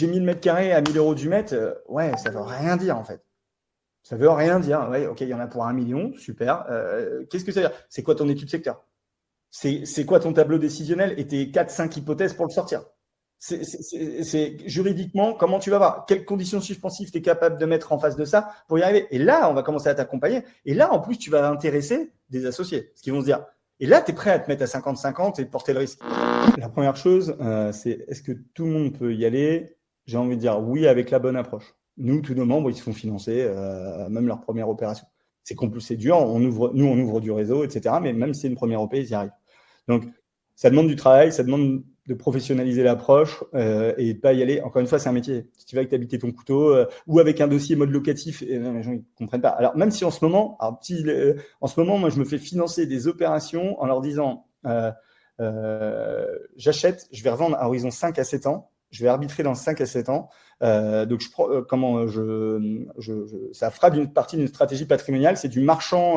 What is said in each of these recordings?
J'ai 1000 mètres carrés à 1000 euros du mètre, ouais, ça veut rien dire en fait. Ça veut rien dire. Ouais, ok, il y en a pour 1 million, super. Qu'est-ce que ça veut dire? C'est quoi ton étude secteur? C'est quoi ton tableau décisionnel et tes 4-5 hypothèses pour le sortir? C'est juridiquement, comment tu vas voir? Quelles conditions suspensives tu es capable de mettre en face de ça pour y arriver? Et là, on va commencer à t'accompagner. Et là, en plus, tu vas intéresser des associés, ce qu'ils vont se dire. Et là, tu es prêt à te mettre à 50-50 et porter le risque. La première chose, c'est est-ce que tout le monde peut y aller? J'ai envie de dire oui avec la bonne approche. Nous, tous nos membres, ils se font financer, même leur première opération. C'est dur, on ouvre du réseau, etc. Mais même si c'est une première OP, ils y arrivent. Donc, ça demande du travail, ça demande de professionnaliser l'approche et de pas y aller. Encore une fois, c'est un métier. Si tu vas avec t'habiter ton couteau ou avec un dossier mode locatif, les gens ne comprennent pas. Alors, même si en ce moment, moi, je me fais financer des opérations en leur disant j'achète, je vais revendre à horizon 5 à 7 ans, je vais arbitrer dans 5 à 7 ans. Donc, ça fera d'une partie d'une stratégie patrimoniale. C'est du marchand,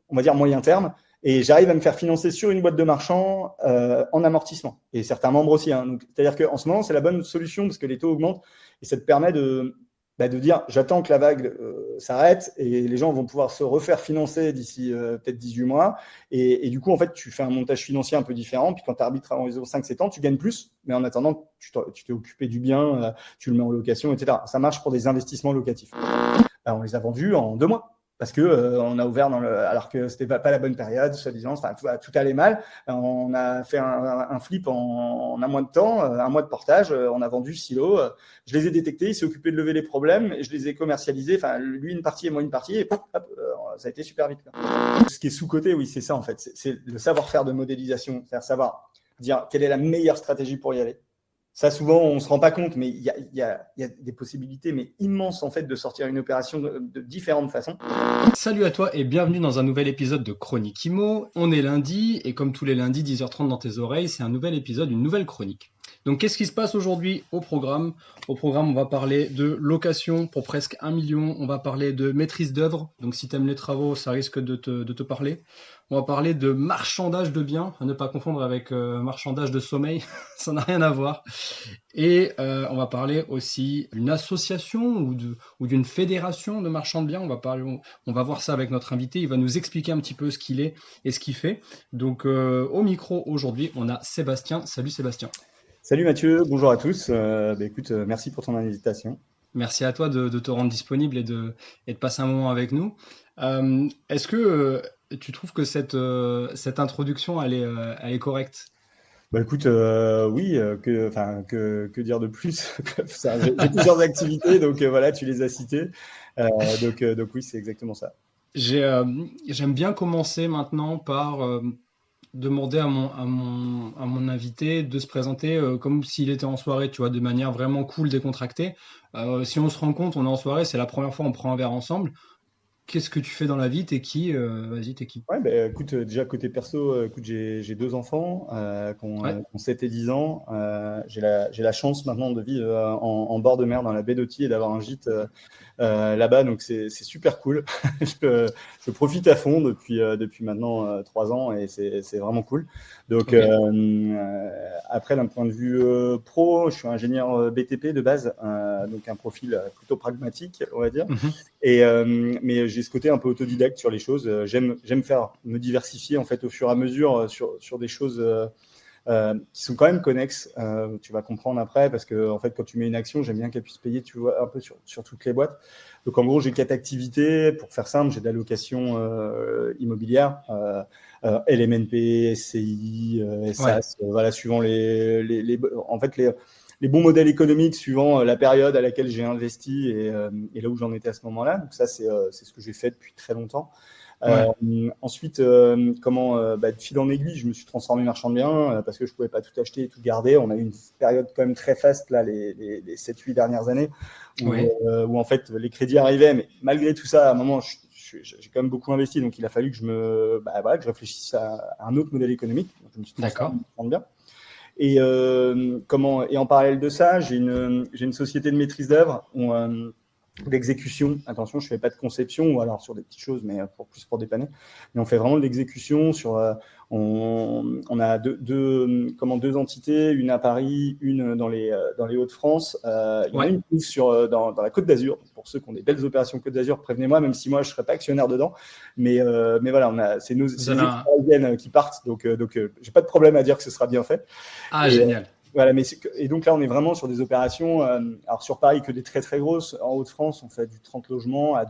on va dire, moyen terme. Et j'arrive à me faire financer sur une boîte de marchand en amortissement. Et certains membres aussi. Hein. C'est-à-dire qu'en ce moment, c'est la bonne solution parce que les taux augmentent et ça te permet de dire j'attends que la vague s'arrête et les gens vont pouvoir se refaire financer d'ici peut-être 18 mois. Et du coup, en fait, tu fais un montage financier un peu différent. Puis quand tu arbitres en réseau 5-7 ans, tu gagnes plus. Mais en attendant, tu t'es occupé du bien, tu le mets en location, etc. Ça marche pour des investissements locatifs. On les a vendus en 2 mois. Parce que on a ouvert alors que c'était pas la bonne période, soi-disant, enfin, tout allait mal. On a fait un flip en un mois de temps, un mois de portage. On a vendu 6 lots. Je les ai détectés. Il s'est occupé de lever les problèmes. Et je les ai commercialisés. Enfin, lui une partie et moi une partie. Et hop, ça a été super vite. Ce qui est sous-coté, oui, c'est ça en fait. C'est le savoir-faire de modélisation, c'est-à-dire savoir dire quelle est la meilleure stratégie pour y aller. Ça, souvent, on ne se rend pas compte, mais il y a des possibilités mais immenses en fait, de sortir une opération de différentes façons. Salut à toi et bienvenue dans un nouvel épisode de Chronique Imo. On est lundi et comme tous les lundis, 10h30 dans tes oreilles, c'est un nouvel épisode, une nouvelle chronique. Donc qu'est-ce qui se passe aujourd'hui au programme? Au programme, on va parler de location pour presque 1 million, on va parler de maîtrise d'œuvre, donc si tu aimes les travaux, ça risque de te parler. On va parler de marchandage de biens, à ne pas confondre avec marchandage de sommeil, ça n'a rien à voir. Et on va parler aussi d'une association ou d'une fédération de marchands de biens. On va voir ça avec notre invité. Il va nous expliquer un petit peu ce qu'il est et ce qu'il fait. Donc au micro aujourd'hui, on a Sébastien. Salut Sébastien. Salut Mathieu, bonjour à tous. Écoute, merci pour ton invitation. Merci à toi de te rendre disponible et de passer un moment avec nous. Est-ce que tu trouves que cette introduction, elle est correcte? Écoute, oui, que dire de plus? J'ai plusieurs activités, donc voilà, tu les as citées. Donc oui, c'est exactement ça. J'aime bien commencer maintenant par demander à mon invité de se présenter comme s'il était en soirée, tu vois, de manière vraiment cool, décontractée. Si on se rend compte, on est en soirée, c'est la première fois on prend un verre ensemble. Qu'est-ce que tu fais dans la vie? T'es qui? Vas-y, t'es qui? Ouais, écoute, déjà côté perso, écoute, j'ai 2 enfants Ouais. qui ont 7 et 10 ans. J'ai la chance maintenant de vivre en bord de mer dans la baie d'Authie et d'avoir un gîte là-bas, donc c'est super cool. Je profite à fond depuis maintenant 3 ans et c'est vraiment cool. Donc Ok. après, d'un point de vue pro, je suis ingénieur BTP de base, donc un profil plutôt pragmatique, on va dire. Mhm. Mais j'ai ce côté un peu autodidacte sur les choses. J'aime me diversifier en fait au fur et à mesure sur des choses qui sont quand même connexes. Tu vas comprendre après parce que en fait, quand tu mets une action, j'aime bien qu'elle puisse payer, tu vois, un peu sur toutes les boîtes. Donc en gros, j'ai 4 activités. Pour faire simple, j'ai de la location immobilière, LMNP, SCI, Ouais. SAS, voilà, suivant en fait les bons modèles économiques suivant la période à laquelle j'ai investi et là où j'en étais à ce moment-là. Donc ça, c'est ce que j'ai fait depuis très longtemps. Ouais. Ensuite, de fil en aiguille, je me suis transformé marchand de biens parce que je pouvais pas tout acheter et tout garder. On a eu une période quand même très faste là, les 7-8 dernières années Ouais. où en fait les crédits arrivaient, mais malgré tout ça, à un moment, j'ai quand même beaucoup investi, donc il a fallu que que je réfléchisse à un autre modèle économique. Donc, je me suis transformé D'accord. en marchand de biens. Et en parallèle de ça, j'ai une société de maîtrise d'œuvre d'exécution. Attention, je fais pas de conception, ou alors sur des petites choses, mais plus pour dépanner. Mais on fait vraiment de l'exécution sur. On a deux entités, une à Paris, une dans les Hauts-de-France. Il y en a une dans la Côte d'Azur. Pour ceux qui ont des belles opérations Côte d'Azur, prévenez-moi, même si moi je serais pas actionnaire dedans. Mais voilà, c'est nos équipes parisiennes qui partent, donc j'ai pas de problème à dire que ce sera bien fait. Génial. Voilà, et donc là, on est vraiment sur des opérations. Alors sur Paris, que des très très grosses. En Hauts-de-France, on fait du 30 logements à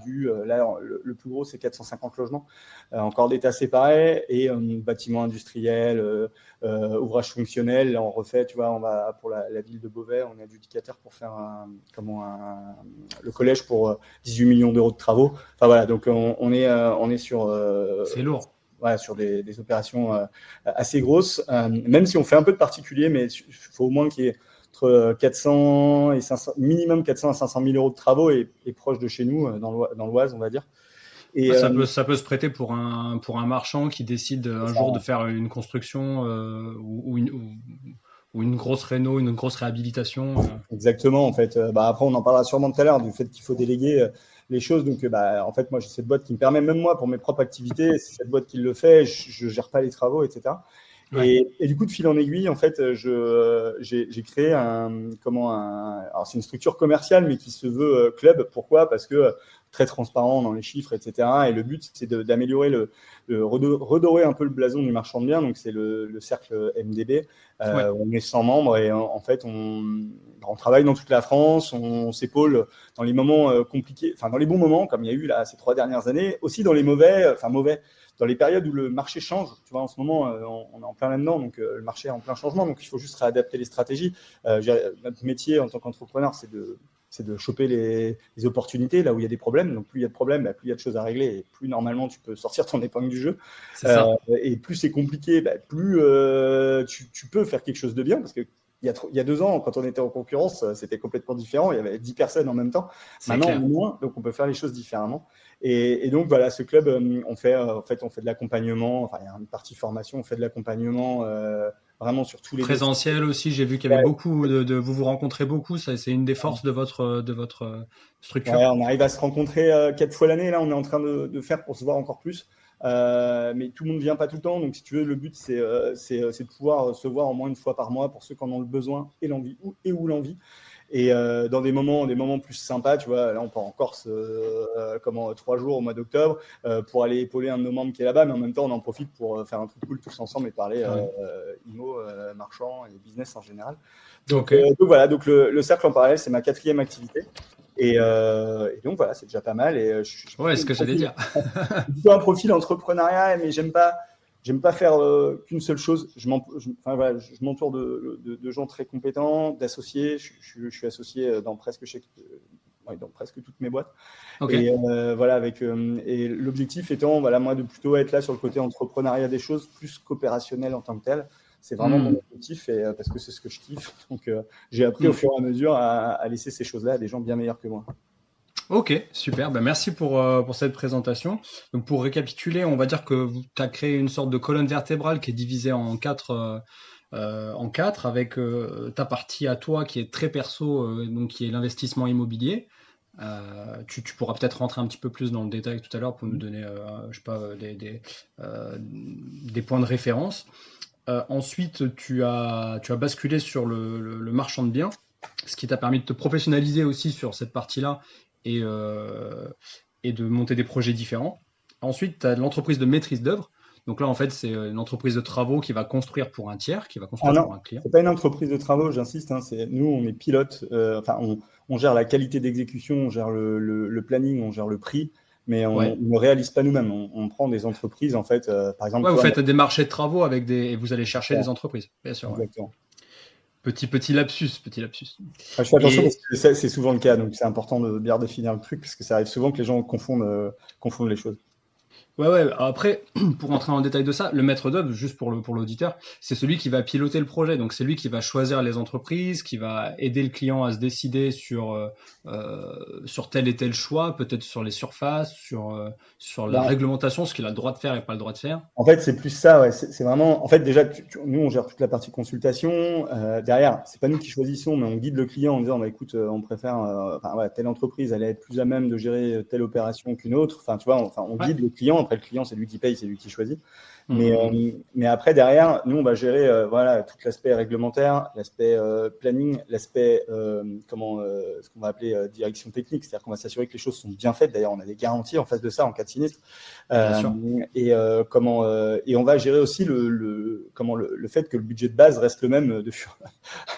là, le plus gros, c'est 450 logements. Encore d'états séparés et bâtiments industriels, ouvrages fonctionnels. Là, on refait, tu vois, on va pour la ville de Beauvais, on est adjudicataire pour faire le collège pour 18 millions d'euros de travaux. Enfin voilà, donc on est sur. C'est lourd. Voilà, sur des opérations assez grosses, même si on fait un peu de particulier, mais il faut au moins qu'il y ait entre 400 et 500, minimum 400 à 500 000 euros de travaux et proche de chez nous, dans l'Oise, on va dire. Et ça peut se prêter pour un marchand qui décide un jour de faire une construction ou une grosse réno, une grosse réhabilitation. Exactement, en fait. Après, on en parlera sûrement tout à l'heure du fait qu'il faut déléguer les choses. Donc, en fait, moi, j'ai cette boîte qui me permet, même moi, pour mes propres activités, c'est cette boîte qui le fait. Je gère pas les travaux, etc. Ouais. Et du coup, de fil en aiguille, en fait, j'ai créé alors c'est une structure commerciale, mais qui se veut club. Pourquoi ? Parce que très transparent dans les chiffres, etc. Et le but, c'est d'améliorer redorer un peu le blason du marchand de biens. Donc, c'est le cercle MDB. On est 100 membres et en fait, on travaille dans toute la France. On s'épaule dans les moments compliqués, enfin dans les bons moments, comme il y a eu là ces 3 dernières années. Aussi dans les mauvais, dans les périodes où le marché change. Tu vois, en ce moment, on est en plein là-dedans, donc le marché est en plein changement. Donc, il faut juste réadapter les stratégies. Notre métier en tant qu'entrepreneur, c'est de choper les opportunités là où il y a des problèmes. Donc, plus il y a de problèmes, plus il y a de choses à régler et plus normalement tu peux sortir ton épingle du jeu. Et plus c'est compliqué, plus tu peux faire quelque chose de bien, parce que il y a 2 ans, quand on était en concurrence, c'était complètement différent. Il y avait 10 personnes en même temps. Maintenant, on est moins, donc on peut faire les choses différemment. Et donc, voilà, ce club, on fait de l'accompagnement. Enfin, il y a une partie formation, on fait de l'accompagnement vraiment sur tous les présentiel aussi. J'ai vu qu'il y avait beaucoup vous rencontrez beaucoup. Ça, c'est une des forces de votre structure. Ouais, on arrive à se rencontrer 4 fois l'année. Là, on est en train de faire pour se voir encore plus. Mais tout le monde ne vient pas tout le temps. Donc, si tu veux, le but, c'est de pouvoir se voir au moins une fois par mois pour ceux qui en ont le besoin et l'envie, ou l'envie. Et dans des moments plus sympas, tu vois, là on part en Corse 3 jours au mois d'octobre pour aller épauler un de nos membres qui est là-bas, mais en même temps on en profite pour faire un truc cool tous ensemble et parler IMO, marchand et business en général. Donc voilà, donc le cercle en parallèle, c'est ma 4e activité. Et donc voilà, c'est déjà pas mal. Et ouais, ce que j'allais dire. Plutôt un profil entrepreneuriat, mais j'aime pas faire qu'une seule chose. Je m'entoure de gens très compétents, d'associés. Je suis associé dans presque toutes mes boîtes. Okay. Et voilà, et l'objectif étant, voilà, moi, de plutôt être là sur le côté entrepreneuriat des choses, plus qu'opérationnel en tant que tel. C'est vraiment mon objectif, parce que c'est ce que je kiffe. Donc, j'ai appris au fur et à mesure à laisser ces choses-là à des gens bien meilleurs que moi. Ok, super. Merci pour cette présentation. Donc, pour récapituler, on va dire que tu as créé une sorte de colonne vertébrale qui est divisée en quatre, avec ta partie à toi qui est très perso, donc qui est l'investissement immobilier. Tu pourras peut-être rentrer un petit peu plus dans le détail tout à l'heure pour nous donner, des points de référence. Ensuite, tu as basculé sur le marchand de biens, ce qui t'a permis de te professionnaliser aussi sur cette partie-là et de monter des projets différents. Ensuite, tu as l'entreprise de maîtrise d'œuvre. Donc là, en fait, c'est une entreprise de travaux qui va construire pour un tiers, qui va construire pour un client. C'est pas une entreprise de travaux, j'insiste. Nous, on est pilote. On gère la qualité d'exécution, on gère le planning, on gère le prix. Mais on ne réalise pas nous-mêmes. On prend des entreprises, en fait, par exemple. Vous faites des marchés de travaux et vous allez chercher des entreprises, bien sûr. Exactement. Petit lapsus. Je fais attention parce que c'est souvent le cas, donc c'est important de bien définir le truc parce que ça arrive souvent que les gens confondent les choses. Ouais. Après, pour rentrer dans le détail de ça, le maître d'œuvre, juste pour l'auditeur, c'est celui qui va piloter le projet. Donc, c'est lui qui va choisir les entreprises, qui va aider le client à se décider sur tel et tel choix, peut-être sur les surfaces, sur la réglementation, ce qu'il a le droit de faire et pas le droit de faire. En fait, c'est plus ça, ouais. C'est vraiment. En fait, déjà, nous, on gère toute la partie consultation. Derrière, c'est pas nous qui choisissons, mais on guide le client en disant, bah, écoute, on préfère, telle entreprise, elle est plus à même de gérer telle opération qu'une autre. Enfin, tu vois, on guide le client. Après, le client, c'est lui qui paye, c'est lui qui choisit. Mais après, derrière, nous, on va gérer tout l'aspect réglementaire, l'aspect planning, l'aspect ce qu'on va appeler direction technique, c'est-à-dire qu'on va s'assurer que les choses sont bien faites. D'ailleurs, on a des garanties en face de ça en cas de sinistre. Et on va gérer aussi le fait que le budget de base reste le même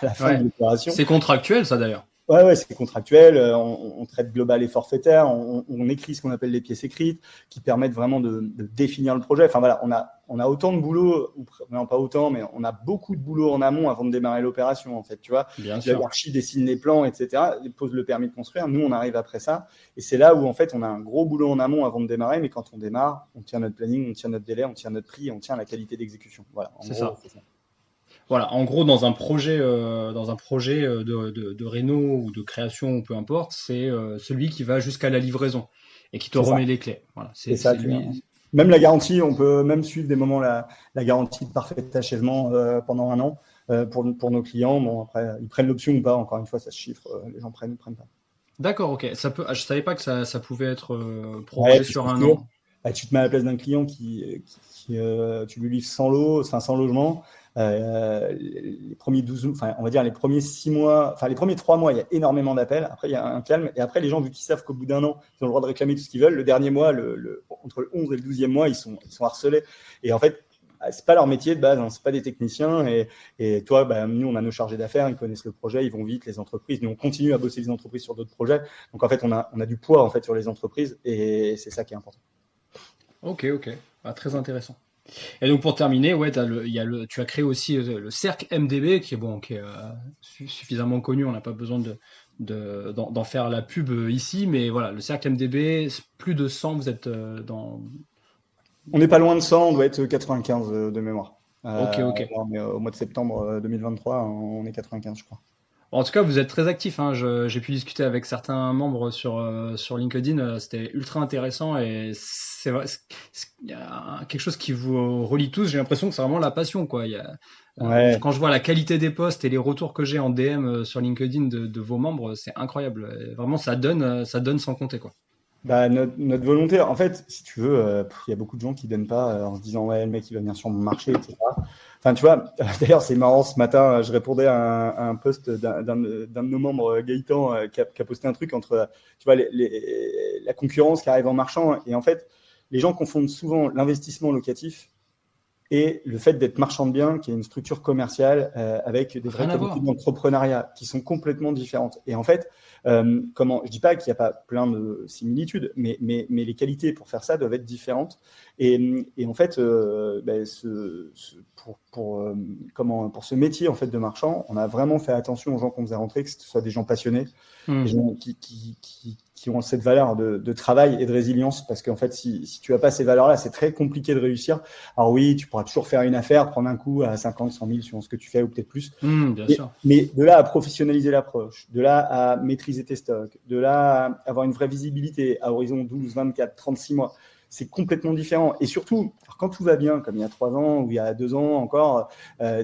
à la fin de l'opération. C'est contractuel, ça d'ailleurs. Ouais, c'est contractuel. On traite global et forfaitaire. On écrit ce qu'on appelle les pièces écrites, qui permettent vraiment de définir le projet. Enfin voilà, on a autant de boulot, non pas autant, mais on a beaucoup de boulot en amont avant de démarrer l'opération. En fait, tu vois, l'archi dessine les plans, etc. Pose le permis de construire. Nous, on arrive après ça, et c'est là où en fait on a un gros boulot en amont avant de démarrer. Mais quand on démarre, on tient notre planning, on tient notre délai, on tient notre prix, on tient la qualité d'exécution. Voilà. C'est ça. Voilà, en gros, dans un projet de réno ou de création ou peu importe, c'est celui qui va jusqu'à la livraison et qui te remet les clés. Voilà, c'est ça. Même la garantie, on peut même suivre des moments la garantie de parfait achèvement pendant 1 an pour nos clients. Bon, après, ils prennent l'option ou pas. Encore une fois, ça se chiffre. Les gens prennent ou prennent pas. D'accord, ok. Je savais pas que ça pouvait être prorogé sur 1 an. Tu te mets à la place d'un client qui tu lui livres 100 lots, 500 logements. Les premiers 12, on va dire les premiers 6 mois, les premiers 3 mois, il y a énormément d'appels. Après, il y a un calme. Et après, les gens, vu qu'ils savent qu'au bout d'1 an, ils ont le droit de réclamer tout ce qu'ils veulent, le dernier mois, entre le 11 et le 12e mois, ils sont harcelés. Et en fait, c'est pas leur métier de base, hein, c'est pas des techniciens. Et toi, nous, on a nos chargés d'affaires, ils connaissent le projet, ils vont vite, les entreprises. Nous, on continue à bosser les entreprises sur d'autres projets. Donc, en fait, on a du poids en fait sur les entreprises, et c'est ça qui est important. Ok. Très intéressant. Et donc pour terminer, tu as créé aussi le cercle MDB qui est suffisamment connu, on n'a pas besoin d'en faire la pub ici, mais voilà, le cercle MDB, plus de 100, vous êtes dans... On n'est pas loin de 100, on doit être 95 de mémoire. Ok. On est au mois de septembre 2023, on est 95 je crois. En tout cas, vous êtes très actif, hein. J'ai pu discuter avec certains membres sur LinkedIn. C'était ultra intéressant et c'est vrai, il y a quelque chose qui vous relie tous. J'ai l'impression que c'est vraiment la passion, quoi. Quand je vois la qualité des posts et les retours que j'ai en DM sur LinkedIn de vos membres, c'est incroyable. Et vraiment, ça donne sans compter, quoi. Notre volonté, en fait, si tu veux, il y a beaucoup de gens qui donnent pas en se disant ouais, le mec il va venir sur mon marché, etc. Enfin, tu vois, d'ailleurs, c'est marrant, ce matin, je répondais à un post d'un de nos membres, Gaëtan, qui a posté un truc entre, tu vois, la concurrence qui arrive en marchand. Et en fait, les gens confondent souvent l'investissement locatif et le fait d'être marchand de biens, qui est une structure commerciale avec des vraies qualités d'entrepreneuriat qui sont complètement différentes. Et en fait, je dis pas qu'il n'y a pas plein de similitudes, mais les qualités pour faire ça doivent être différentes. Et en fait, pour ce métier en fait de marchand, on a vraiment fait attention aux gens qu'on faisait rentrer, que ce soit des gens passionnés, des gens qui ont cette valeur de travail et de résilience, parce qu'en fait, si tu n'as pas ces valeurs-là, c'est très compliqué de réussir. Alors oui, tu pourras toujours faire une affaire, prendre un coup à 50, 100 000 suivant ce que tu fais, ou peut-être plus. Bien sûr. Mais de là à professionnaliser l'approche, de là à maîtriser tes stocks, de là à avoir une vraie visibilité à horizon 12, 24, 36 mois, c'est complètement différent. Et surtout, quand tout va bien, comme il y a 3 ans ou il y a 2 ans encore,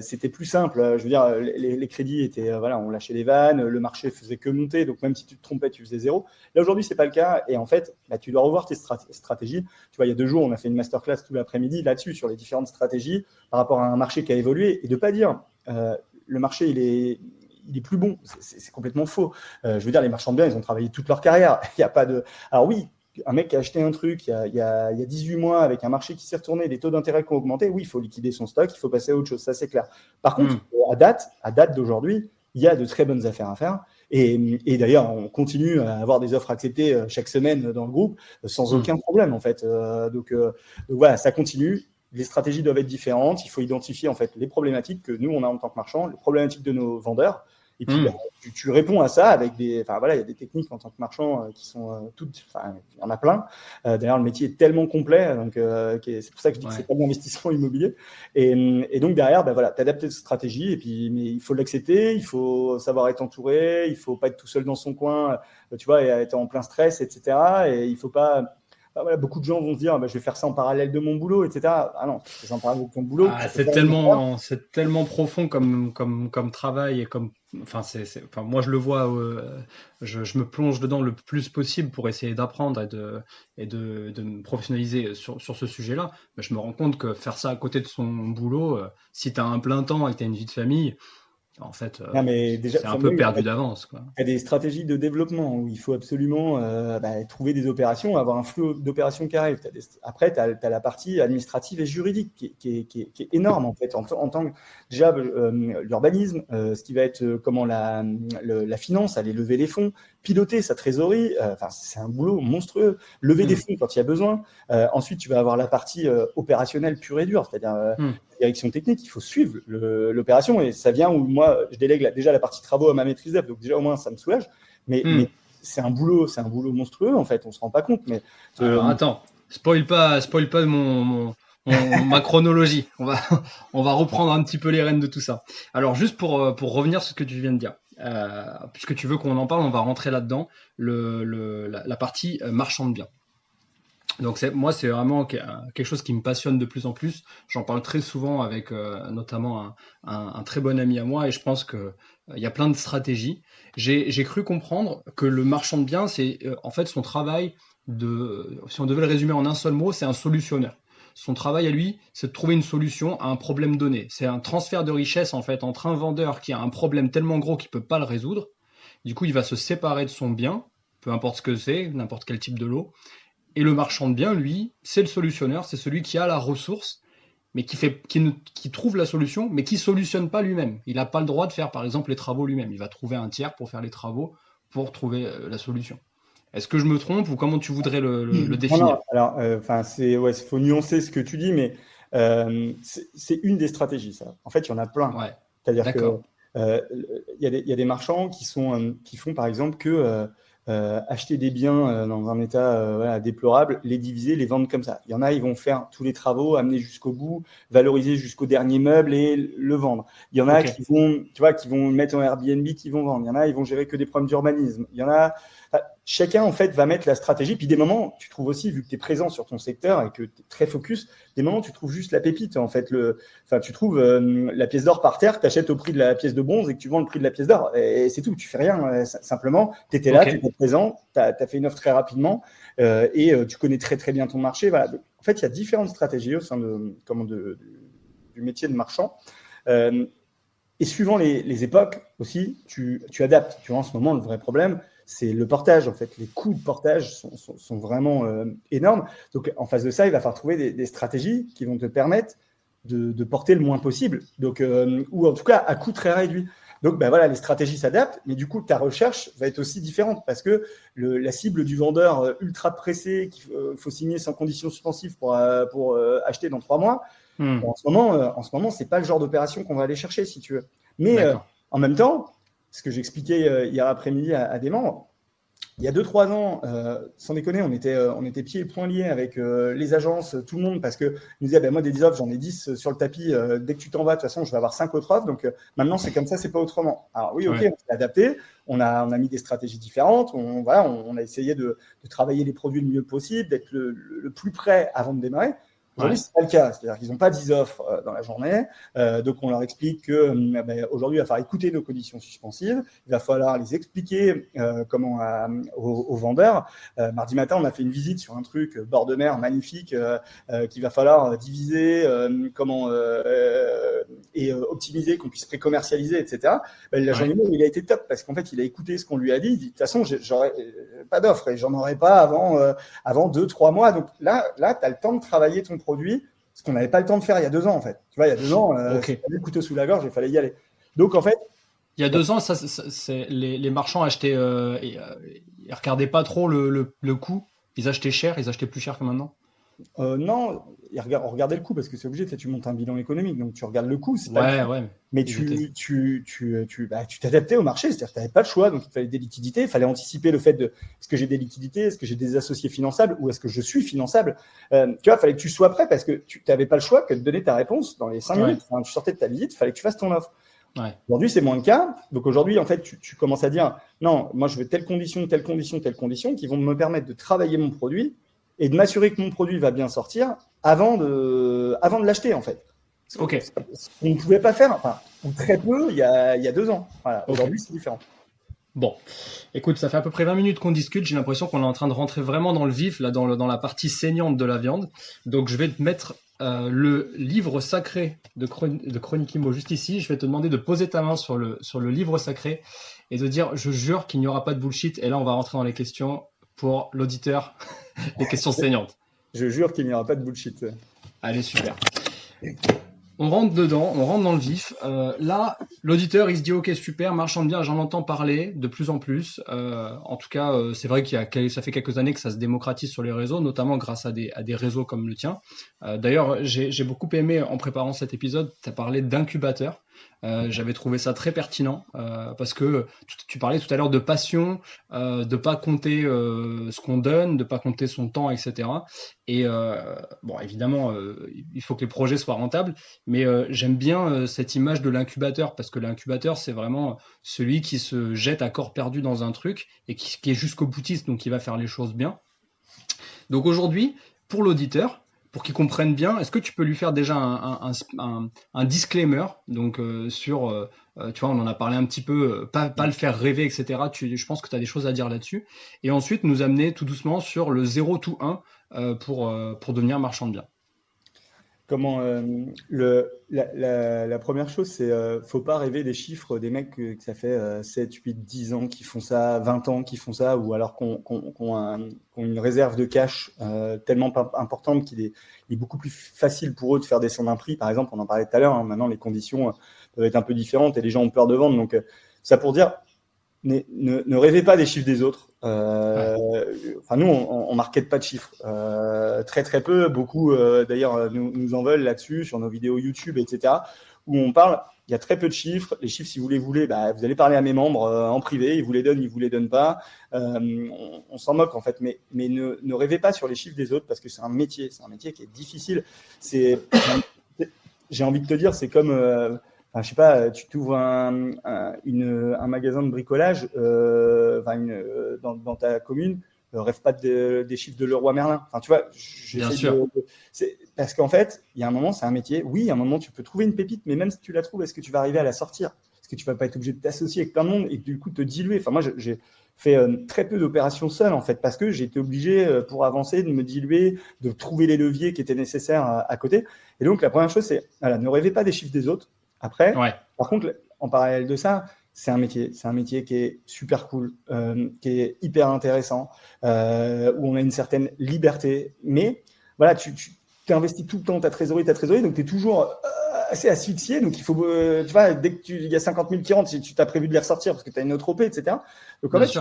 c'était plus simple. Je veux dire, les crédits étaient, on lâchait les vannes, le marché faisait que monter. Donc, même si tu te trompais, tu faisais zéro. Là, aujourd'hui, c'est pas le cas. Et en fait, tu dois revoir tes stratégies. Tu vois, il y a 2 jours, on a fait une masterclass tout l'après-midi là-dessus, sur les différentes stratégies par rapport à un marché qui a évolué. Et de pas dire, le marché, il est plus bon. C'est complètement faux. Je veux dire, les marchands de biens, ils ont travaillé toute leur carrière. Il n'y a pas de... Alors oui, un mec qui a acheté un truc il y a 18 mois avec un marché qui s'est retourné, des taux d'intérêt qui ont augmenté, oui, il faut liquider son stock, il faut passer à autre chose, ça c'est clair. Par contre, à date d'aujourd'hui, il y a de très bonnes affaires à faire. Et d'ailleurs, on continue à avoir des offres acceptées chaque semaine dans le groupe sans aucun problème en fait. Donc voilà, ça continue. Les stratégies doivent être différentes. Il faut identifier en fait les problématiques que nous on a en tant que marchands, les problématiques de nos vendeurs. Et puis, tu réponds à ça avec il y a des techniques en tant que marchand qui sont toutes, il y en a plein. D'ailleurs, le métier est tellement complet, donc c'est pour ça que je dis que c'est pas de l'investissement immobilier. Et donc derrière, tu adaptes cette stratégie, mais il faut l'accepter, il faut savoir être entouré, il faut pas être tout seul dans son coin, tu vois, et être en plein stress, etc. Et il faut pas. Beaucoup de gens vont se dire, je vais faire ça en parallèle de mon boulot, etc. Ah non, c'est en parallèle de ton boulot. C'est tellement profond comme travail et moi je le vois, je me plonge dedans le plus possible pour essayer d'apprendre et de me professionnaliser sur ce sujet-là. Mais je me rends compte que faire ça à côté de son boulot, si tu as un plein temps et que tu as une vie de famille, en fait, déjà, c'est un peu perdu d'avance, quoi. Il y a des stratégies de développement où il faut absolument trouver des opérations, avoir un flux d'opérations qui arrive. Après, tu as la partie administrative et juridique qui est énorme en fait. En tant que déjà l'urbanisme, ce qui va être comment la finance, aller lever les fonds, piloter sa trésorerie, c'est un boulot monstrueux. Lever des fonds quand il y a besoin. Ensuite, tu vas avoir la partie opérationnelle pure et dure, c'est-à-dire la direction technique. Il faut suivre l'opération et ça vient où moi, je délègue déjà la partie travaux à ma maîtrise d'œuvre. Donc déjà, au moins, ça me soulage. Mais c'est un boulot monstrueux, en fait. On se rend pas compte. Mais alors, attends, spoil pas ma chronologie. On va reprendre un petit peu les rênes de tout ça. Alors, juste pour revenir sur ce que tu viens de dire, puisque tu veux qu'on en parle, on va rentrer là-dedans, la partie marchand de biens. Donc moi, c'est vraiment quelque chose qui me passionne de plus en plus. J'en parle très souvent avec notamment un très bon ami à moi et je pense qu'il y a plein de stratégies. J'ai cru comprendre que le marchand de biens, c'est en fait son travail si on devait le résumer en un seul mot, c'est un solutionneur. Son travail à lui, c'est de trouver une solution à un problème donné. C'est un transfert de richesse en fait entre un vendeur qui a un problème tellement gros qu'il peut pas le résoudre. Du coup, il va se séparer de son bien, peu importe ce que c'est, n'importe quel type de lot. Et le marchand de biens, lui, c'est le solutionneur, c'est celui qui a la ressource, mais qui trouve la solution, mais qui solutionne pas lui-même. Il n'a pas le droit de faire, par exemple, les travaux lui-même. Il va trouver un tiers pour faire les travaux, pour trouver la solution. Est-ce que je me trompe ou comment tu voudrais le définir? Non, alors, faut nuancer ce que tu dis, mais c'est une des stratégies, ça. En fait, il y en a plein. Ouais. C'est-à-dire que il y a des marchands qui font, par exemple, que acheter des biens dans un état déplorable, les diviser, les vendre comme ça. Il y en a, ils vont faire tous les travaux, amener jusqu'au bout, valoriser jusqu'au dernier meuble et le vendre. Il y en a qui vont mettre en Airbnb, qui vont vendre. Il y en a, ils vont gérer que des problèmes d'urbanisme. Il y en a, chacun en fait va mettre la stratégie. Puis des moments, tu trouves aussi, vu que tu es présent sur ton secteur et que tu es très focus, des moments tu trouves juste la pépite en fait. Tu trouves la pièce d'or par terre, tu achètes au prix de la pièce de bronze et que tu vends le prix de la pièce d'or. Et c'est tout, tu fais rien. Simplement, tu étais là, tu étais présent, tu as fait une offre très rapidement et tu connais très très bien ton marché. Voilà. Donc, en fait, il y a différentes stratégies au sein du métier de marchand. Et suivant les époques aussi, tu adaptes. Tu vois, en ce moment, le vrai problème, c'est le portage. En fait, les coûts de portage sont vraiment énormes. Donc, en face de ça, il va falloir trouver des stratégies qui vont te permettre de porter le moins possible. Donc, ou en tout cas, à coût très réduit. Donc, les stratégies s'adaptent, mais du coup, ta recherche va être aussi différente parce que la cible du vendeur ultra pressé, qu'il faut signer sans condition suspensive pour acheter dans 3 mois, en ce moment, c'est pas le genre d'opération qu'on va aller chercher, si tu veux. Mais en même temps, ce que j'expliquais hier après-midi à des membres, il y a 2-3 ans, sans déconner, on était pieds et poings liés avec les agences, tout le monde, parce qu'ils nous disaient, moi, des offres, j'en ai 10 sur le tapis. Dès que tu t'en vas, de toute façon, je vais avoir 5 autres offres. Donc, maintenant, c'est comme ça, c'est pas autrement. Alors, oui, OK, on s'est adapté. On a mis des stratégies différentes. On a essayé de travailler les produits le mieux possible, d'être le plus près avant de démarrer. Aujourd'hui, c'est pas le cas. C'est-à-dire qu'ils n'ont pas 10 offres dans la journée. Donc, on leur explique que aujourd'hui, il va falloir écouter nos conditions suspensives. Il va falloir les expliquer aux vendeurs. Mardi matin, on a fait une visite sur un truc bord de mer magnifique qu'il va falloir diviser, et optimiser, qu'on puisse pré-commercialiser, etc. L'agent immo, il a été top parce qu'en fait, il a écouté ce qu'on lui a dit. Il dit, de toute façon, j'aurais pas d'offre et j'en aurai pas avant 2-3 mois. Donc là, tu as le temps de travailler ton produit, ce qu'on n'avait pas le temps de faire il y a 2 ans, en fait. Tu vois, il y a 2 ans, j'avais le couteau sous la gorge, il fallait y aller. Donc, en fait. Il y a 2 ans, les marchands achetaient, ils regardaient pas trop le coût. Ils achetaient cher, ils achetaient plus cher que maintenant. Non, regardez le coût parce que c'est obligé. Tu montes un bilan économique, donc tu regardes le coût. C'est pas Ouais, le ouais. Mais tu t'adaptais au marché, c'est-à-dire que tu n'avais pas le choix, donc il fallait des liquidités, il fallait anticiper le fait de est-ce que j'ai des liquidités, est-ce que j'ai des associés finançables ou est-ce que je suis finançable. Tu vois, il fallait que tu sois prêt parce que tu n'avais pas le choix que de donner ta réponse dans les 5 minutes. Enfin, tu sortais de ta visite, il fallait que tu fasses ton offre. Ouais. Aujourd'hui, c'est moins le cas. Donc aujourd'hui, en fait, tu commences à dire non, moi je veux telle condition, telle condition, telle condition qui vont me permettre de travailler mon produit et de m'assurer que mon produit va bien sortir avant de l'acheter, en fait. Ok. Ce qu'on ne pouvait pas faire, enfin, ou très peu, il y a 2 ans. Voilà. Ok. Aujourd'hui, c'est différent. Bon, écoute, ça fait à peu près 20 minutes qu'on discute. J'ai l'impression qu'on est en train de rentrer vraiment dans le vif, là, dans la partie saignante de la viande. Donc, je vais te mettre le livre sacré de Chronique Imo juste ici. Je vais te demander de poser ta main sur le livre sacré et de dire, je jure qu'il n'y aura pas de bullshit. Et là, on va rentrer dans les questions pour l'auditeur, les questions saignantes. Je jure qu'il n'y aura pas de bullshit. Allez, super. On rentre dedans, on rentre dans le vif. Là, l'auditeur, il se dit ok, super, marchande bien, j'en entends parler de plus en plus. En tout cas, c'est vrai ça fait quelques années que ça se démocratise sur les réseaux, notamment grâce à des réseaux comme le tien. D'ailleurs, j'ai beaucoup aimé en préparant cet épisode, tu as parlé d'incubateur. J'avais trouvé ça très pertinent parce que tu parlais tout à l'heure de passion, de pas compter ce qu'on donne, de pas compter son temps, etc. Et bon, évidemment, il faut que les projets soient rentables, mais j'aime bien cette image de l'incubateur parce que l'incubateur, c'est vraiment celui qui se jette à corps perdu dans un truc et qui est jusqu'au boutiste, donc qui va faire les choses bien. Donc aujourd'hui, pour l'auditeur, pour qu'il comprenne bien, est-ce que tu peux lui faire déjà un disclaimer donc tu vois, on en a parlé un petit peu, pas le faire rêver, etc. Je pense que tu as des choses à dire là-dessus. Et ensuite, nous amener tout doucement sur le 0 to 1 pour devenir marchand de biens. Comment la première chose, c'est faut pas rêver des chiffres des mecs que ça fait 7, 8, 10 ans qui font ça, 20 ans qui font ça, ou alors qu'on une réserve de cash tellement importante qu'il est beaucoup plus facile pour eux de faire descendre un prix. Par exemple, on en parlait tout à l'heure, hein, maintenant les conditions peuvent être un peu différentes et les gens ont peur de vendre. Donc ça pour dire, ne rêvez pas des chiffres des autres. Enfin, nous, on market pas de chiffres. Très, très peu. Beaucoup, d'ailleurs, nous en veulent là-dessus, sur nos vidéos YouTube, etc., où on parle. Il y a très peu de chiffres. Les chiffres, si vous les voulez, bah, vous allez parler à mes membres en privé. Ils vous les donnent pas. On s'en moque, en fait. Mais ne rêvez pas sur les chiffres des autres parce que c'est un métier. C'est un métier qui est difficile. J'ai envie de te dire, c'est comme... Enfin, je sais pas, tu t'ouvres un magasin de bricolage dans ta commune, rêve pas des chiffres de Leroy Merlin. Enfin, tu vois, Bien sûr. parce qu'en fait, il y a un moment, c'est un métier. Oui, à un moment, tu peux trouver une pépite, mais même si tu la trouves, est-ce que tu vas arriver à la sortir? Est-ce que tu vas pas être obligé de t'associer avec plein de monde et du coup te diluer? Enfin, moi, j'ai fait très peu d'opérations seul, en fait, parce que j'ai été obligé, pour avancer, de me diluer, de trouver les leviers qui étaient nécessaires à côté. Et donc, la première chose, c'est, voilà, ne rêvez pas des chiffres des autres. Après, par contre, en parallèle de ça, c'est un métier qui est super cool, qui est hyper intéressant, où on a une certaine liberté. Mais voilà, tu investis tout le temps ta trésorerie, donc tu es toujours assez asphyxié. Donc il faut, tu vois, dès que il y a 50 000 qui rentrent, si tu t'as prévu de les ressortir parce que tu as une autre OP, etc. Donc en fait,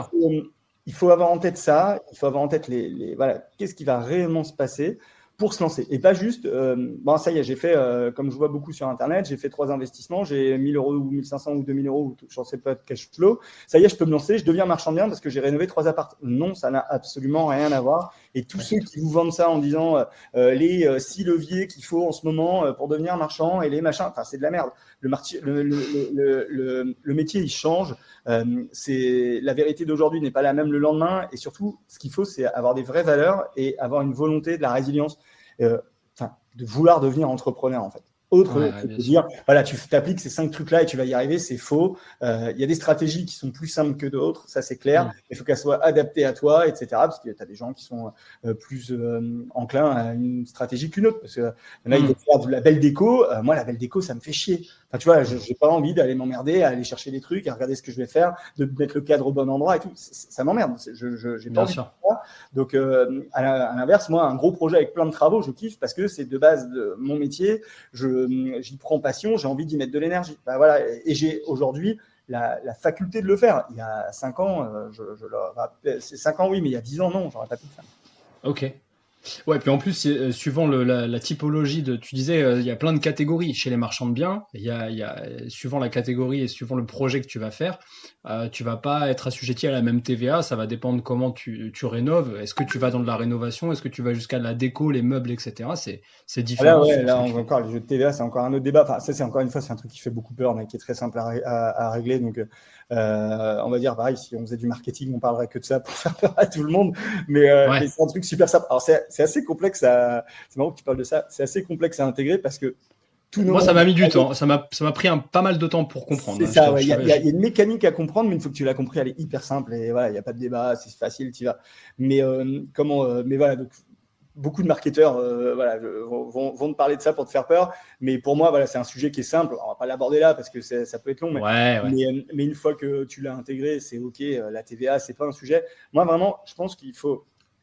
il faut avoir en tête ça, il faut avoir en tête voilà, qu'est-ce qui va réellement se passer pour se lancer. Et pas juste, bon, ça y est, j'ai fait, comme je vois beaucoup sur Internet, j'ai fait 3 investissements, j'ai 1 000 € ou 1 500 ou 2 000 €, ou je ne sais pas de cash flow. Ça y est, je peux me lancer, je deviens marchand de biens parce que j'ai rénové 3 apparts. Non, ça n'a absolument rien à voir. Et tous ceux qui vous vendent ça en disant les 6 leviers qu'il faut en ce moment pour devenir marchand et les machins, enfin, c'est de la merde. Le métier, il change. La vérité d'aujourd'hui n'est pas la même le lendemain. Et surtout, ce qu'il faut, c'est avoir des vraies valeurs et avoir une volonté, de la résilience, de vouloir devenir entrepreneur, en fait. Que de dire, voilà, tu t'appliques ces 5 trucs-là et tu vas y arriver, c'est faux. Il y a des stratégies qui sont plus simples que d'autres, ça c'est clair. Il faut qu'elles soient adaptées à toi, etc. Parce que tu as des gens qui sont plus enclins à une stratégie qu'une autre. Parce que là, ils veulent faire de la belle déco. Moi, la belle déco, ça me fait chier. Enfin, tu vois, j'ai pas envie d'aller m'emmerder, à aller chercher des trucs, à regarder ce que je vais faire, de mettre le cadre au bon endroit et tout. Ça m'emmerde. J'ai pas envie de ça. Donc, à l'inverse, moi, un gros projet avec plein de travaux, je kiffe parce que c'est de base de mon métier. J'y prends passion, j'ai envie d'y mettre de l'énergie. Ben voilà, et j'ai aujourd'hui la faculté de le faire. Il y a 5 ans, c'est 5 ans, oui, mais il y a 10 ans, non, j'aurais pas pu le faire. Ok. Ouais, puis en plus, suivant la typologie tu disais, il y a plein de catégories chez les marchands de biens. Suivant la catégorie et suivant le projet que tu vas faire, tu vas pas être assujetti à la même TVA. Ça va dépendre comment tu rénoves. Est-ce que tu vas dans de la rénovation? Est-ce que tu vas jusqu'à la déco, les meubles, etc. C'est Là, différent ouais, selon ce là, que tu fais. encore, les jeux de TVA, c'est encore un autre débat. Enfin, ça, c'est encore une fois, c'est un truc qui fait beaucoup peur, mais qui est très simple à régler. Donc, on va dire, pareil, si on faisait du marketing, on parlerait que de ça pour faire peur à tout le monde. Mais Ouais. c'est un truc super simple. Alors, c'est assez complexe c'est marrant que tu parles de ça. C'est assez complexe à intégrer parce que tous nos Moi, ça m'a membres, mis du temps. Ça m'a pris pas mal de temps pour comprendre, c'est hein. ça, ouais. Il y a une mécanique à comprendre, mais une fois que tu l'as compris, elle est hyper simple et voilà, il n'y a pas de débat, c'est facile, tu vas. Mais voilà, donc beaucoup de marketeurs voilà, vont te parler de ça pour te faire peur. Mais pour moi, voilà, c'est un sujet qui est simple. On va pas l'aborder là parce que ça peut être long. Ouais, ouais. Mais une fois que tu l'as intégré, c'est OK. La TVA, c'est pas un sujet. Moi, vraiment, je pense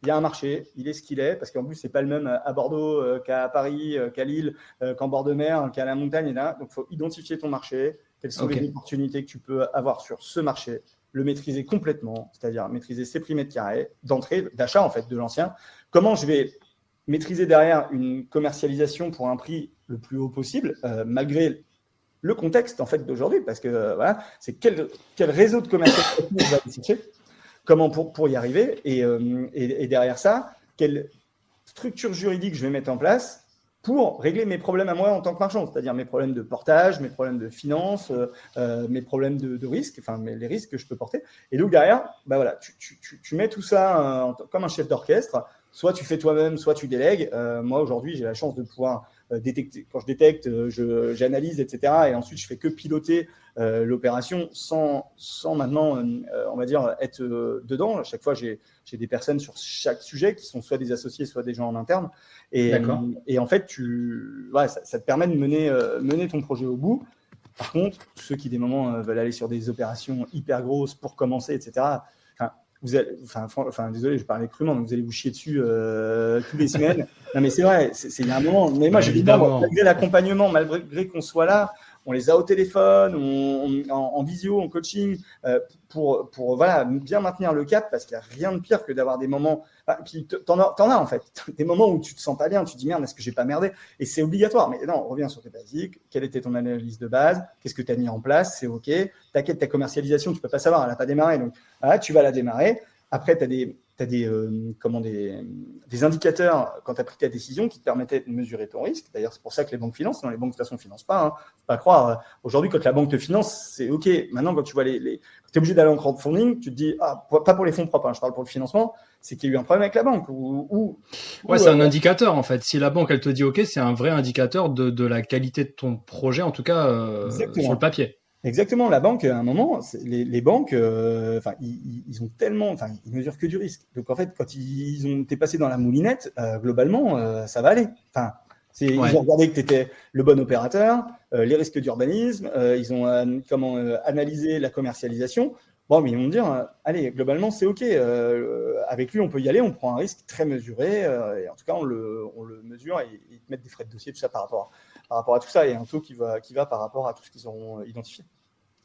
il y a un marché, il est ce qu'il est, parce qu'en plus, c'est pas le même à Bordeaux qu'à Paris, qu'à Lille, qu'en bord de mer, qu'à la montagne. Là. Donc, il faut identifier ton marché, quelles sont Ok. les opportunités que tu peux avoir sur ce marché, le maîtriser complètement, c'est-à-dire maîtriser ses prix mètres carrés, d'entrée, d'achat en fait, de l'ancien. Comment je vais maîtriser derrière une commercialisation pour un prix le plus haut possible, malgré le contexte en fait d'aujourd'hui, parce que voilà, c'est quel réseau de commercialisation je vais aller chercher, comment pour y arriver, et derrière ça, quelle structure juridique je vais mettre en place pour régler mes problèmes à moi en tant que marchand, c'est-à-dire mes problèmes de portage, mes problèmes de finance, mes problèmes de risque, enfin les risques que je peux porter. Et donc derrière, bah voilà, tu mets tout ça comme un chef d'orchestre. Soit tu fais toi-même, soit tu délègues. Moi aujourd'hui, j'ai la chance de pouvoir détecter. Quand je détecte, j'analyse, etc. Et ensuite, je fais que piloter l'opération sans maintenant, on va dire, être dedans. À chaque fois, j'ai des personnes sur chaque sujet qui sont soit des associés, soit des gens en interne. D'accord. Et en fait, ouais, ça te permet de mener ton projet au bout. Par contre, ceux qui, des moments, veulent aller sur des opérations hyper grosses pour commencer, etc., désolé, je parlais crûment, donc vous allez vous chier dessus toutes les semaines. Non, mais c'est vrai, il y a un moment. Mais moi, Bah, j'ai des membres, évidemment. malgré l'accompagnement, malgré qu'on soit là, on les a au téléphone, en visio, en coaching, pour voilà, bien maintenir le cap, parce qu'il n'y a rien de pire que d'avoir des moments. Puis t'en as en fait, des moments où tu te sens pas bien, tu te dis merde, est-ce que j'ai pas merdé? Et c'est obligatoire. Mais non, reviens sur tes basiques. Quelle était ton analyse de base? Qu'est-ce que tu as mis en place? C'est OK. T'inquiète, ta commercialisation, tu peux pas savoir, elle n'a pas démarré. Donc, voilà, tu vas la démarrer. Après, tu as des indicateurs quand tu as pris ta décision qui te permettaient de mesurer ton risque. D'ailleurs, c'est pour ça que les banques financent. Sinon, les banques, de toute façon, ne financent pas. Faut pas croire. Aujourd'hui, quand la banque te finance, c'est OK. Maintenant, quand tu vois tu es obligé d'aller en crowdfunding, tu te dis, pas pour les fonds propres, je parle pour le financement, c'est qu'il y a eu un problème avec la banque. Ouais, c'est un indicateur en fait. Si la banque elle te dit OK, c'est un vrai indicateur de la qualité de ton projet, en tout cas sur le Exactement. papier. Exactement, la banque, à un moment, les banques, ils ont tellement, ils mesurent que du risque. Donc en fait, quand t'es passé dans la moulinette, globalement, ça va aller. Ils ont Ouais. regardé que tu étais le bon opérateur, les risques d'urbanisme, ils ont analysé la commercialisation. Bon, mais ils vont me dire, allez, globalement, c'est OK. Avec lui, on peut y aller, on prend un risque très mesuré, et en tout cas, on le mesure et ils te mettent des frais de dossier, tout ça par rapport à tout ça, et un taux qui va par rapport à tout ce qu'ils auront identifié.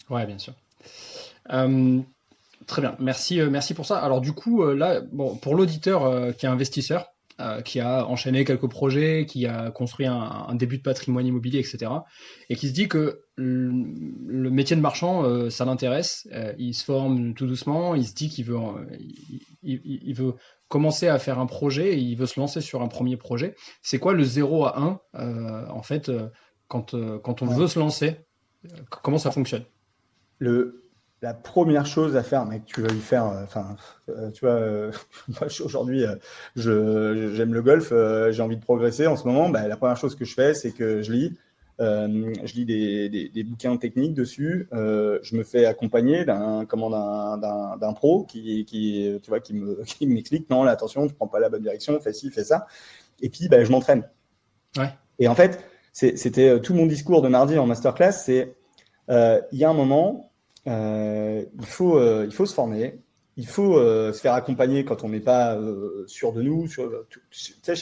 Ouais, bien sûr. Euh, Très bien, merci pour ça. Alors du coup, là, bon, pour l'auditeur qui est investisseur, qui a enchaîné quelques projets, qui a construit un début de patrimoine immobilier, etc., et qui se dit que le métier de marchand, ça l'intéresse, il se forme tout doucement, il se dit qu'il veut, il veut commencer à faire un projet, et il veut se lancer sur un premier projet. C'est quoi le 0 à 1, en fait, quand on Ouais. veut se lancer, comment ça fonctionne? La première chose à faire, mec, tu vas lui faire. Tu vois, moi aujourd'hui, j'aime le golf, j'ai envie de progresser en ce moment. Bah, la première chose que je fais, c'est que je lis. Je lis des bouquins techniques dessus. Je me fais accompagner d'un pro tu vois, qui m'explique non, là, attention, tu prends pas la bonne direction, fais ci, fais ça. Et puis, bah, je m'entraîne. Ouais, Et en fait, c'était tout mon discours de mardi en masterclass, c'est il y a un moment, il faut se former, il faut se faire accompagner quand on n'est pas sûr de nous. Tu sais,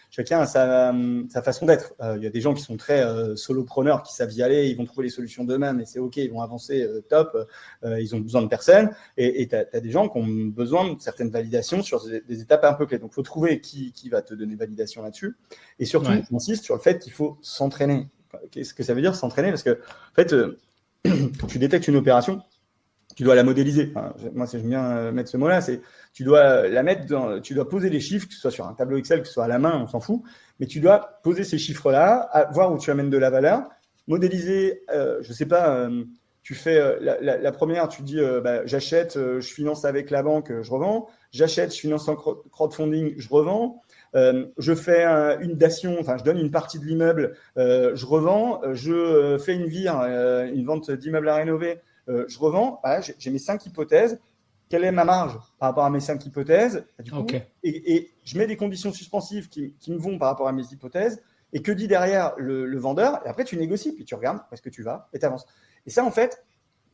chacun a sa façon d'être. Il y a des gens qui sont très solopreneurs, qui savent y aller, ils vont trouver les solutions d'eux-mêmes et c'est OK, ils vont avancer top, ils ont besoin de personne. Et tu as des gens qui ont besoin de certaines validations sur des étapes un peu clés. Donc, il faut trouver qui va te donner validation là-dessus. Et surtout, j'insiste sur le fait qu'il faut s'entraîner. Qu'est-ce que ça veut dire, s'entraîner? Parce que, en fait, quand tu détectes une opération, tu dois la modéliser. Enfin, moi, j'aime bien mettre ce mot-là, c'est tu dois la mettre tu dois poser les chiffres, que ce soit sur un tableau Excel, que ce soit à la main, on s'en fout, mais tu dois poser ces chiffres-là, voir où tu amènes de la valeur, modéliser, je sais pas, tu fais la première, tu dis j'achète, je finance avec la banque, je revends, j'achète, je finance en crowdfunding, je revends. Je fais une dation, enfin je donne une partie de l'immeuble, je revends, je fais une vire, une vente d'immeuble à rénover, je revends, voilà, j'ai mes 5 hypothèses. Quelle est ma marge par rapport à mes 5 hypothèses du coup, et je mets des conditions suspensives qui me vont par rapport à mes hypothèses. Et que dit derrière le vendeur? Et après, tu négocies, puis tu regardes où est-ce que tu vas et tu avances. Et ça, en fait,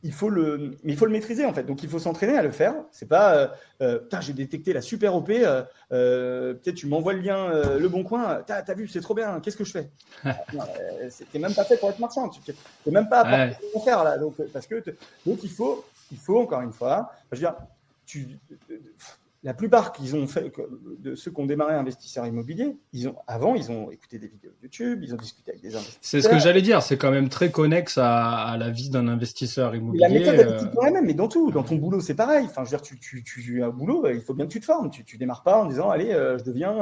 il faut le maîtriser, en fait. Donc, il faut s'entraîner à le faire. C'est pas, j'ai détecté la super OP, peut-être tu m'envoies le lien, Le Bon Coin, t'as vu, c'est trop bien, qu'est-ce que je fais? T'es même pas fait pour être marchand, tu n'es même pas à pour faire là. Donc, donc il faut encore une fois, je veux dire, la plupart de ceux qui ont démarré investisseurs immobiliers, ils ont écouté des vidéos YouTube, ils ont discuté avec des investisseurs. C'est ce que j'allais dire, c'est quand même très connexe à la vie d'un investisseur immobilier. La méthode est tout la même, mais dans tout. Dans ton boulot, c'est pareil. Enfin, je veux dire, tu as un boulot, il faut bien que tu te formes. Tu démarres pas en disant, allez, je deviens,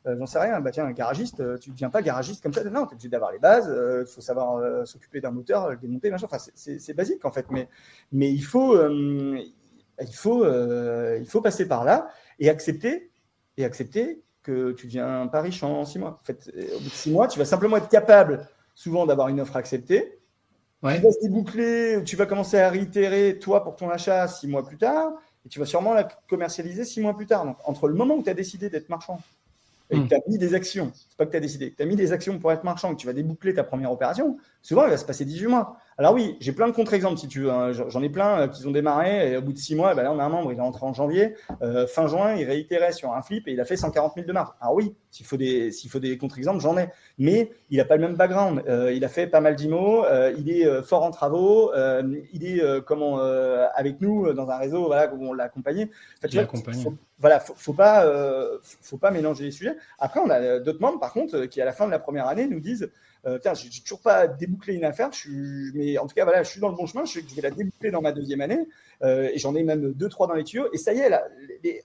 j'en sais rien, tiens, un garagiste. Tu ne deviens pas garagiste comme ça. Non, tu es obligé d'avoir les bases. Il faut savoir s'occuper d'un moteur, le démonter, machin. Enfin, c'est basique en fait, mais il faut passer par là et accepter que tu deviens pas riche en 6 mois. En fait, au bout de 6 mois, tu vas simplement être capable souvent d'avoir une offre acceptée. Tu vas se déboucler, tu vas commencer à réitérer toi pour ton achat 6 mois plus tard et tu vas sûrement la commercialiser 6 mois plus tard. Donc, entre le moment où tu as décidé d'être marchand et que tu as mis des actions, c'est pas que tu as décidé, tu as mis des actions pour être marchand, que tu vas déboucler ta première opération, souvent il va se passer 18 mois. Alors oui, j'ai plein de contre-exemples si tu veux, hein. J'en ai plein qui ont démarré et au bout de 6 mois, là on a un membre, il est rentré en janvier, fin juin, il réitérait sur un flip et il a fait 140 000 de marge. Alors oui, s'il faut des contre-exemples, j'en ai, mais il n'a pas le même background, il a fait pas mal d'IMO, il est fort en travaux, il est avec nous dans un réseau où on l'a accompagné. Faut pas mélanger les sujets. Après, on a d'autres membres, par contre, qui à la fin de la première année nous disent tiens, j'ai toujours pas débouclé une affaire, mais en tout cas, voilà, je suis dans le bon chemin, je sais que je vais la déboucler dans ma deuxième année, et j'en ai même 2-3 dans les tuyaux, et ça y est, là,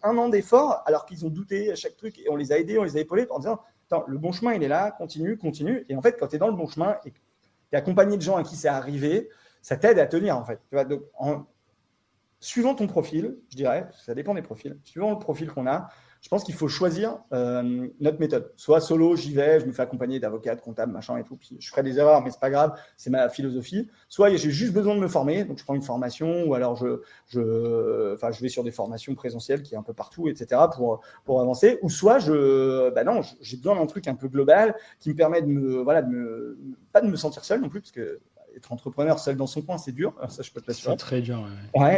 un an d'effort, alors qu'ils ont douté à chaque truc, et on les a aidés, on les a épaulés en disant attends, le bon chemin, il est là, continue, et en fait, quand tu es dans le bon chemin, et que tu es accompagné de gens à qui c'est arrivé, ça t'aide à tenir, en fait. Tu vois, donc, suivant ton profil, je dirais, ça dépend des profils, suivant le profil qu'on a, je pense qu'il faut choisir notre méthode. Soit solo, j'y vais, je me fais accompagner d'avocats, de comptables, machin et tout, puis je ferai des erreurs, mais c'est pas grave, c'est ma philosophie. Soit j'ai juste besoin de me former, donc je prends une formation, ou alors je vais sur des formations présentielles qui est un peu partout, etc. pour avancer. Ou soit j'ai besoin d'un truc un peu global qui me permet pas de me sentir seul non plus, parce que être entrepreneur seul dans son coin, c'est dur. Ça, je peux te l'assurer. C'est très dur.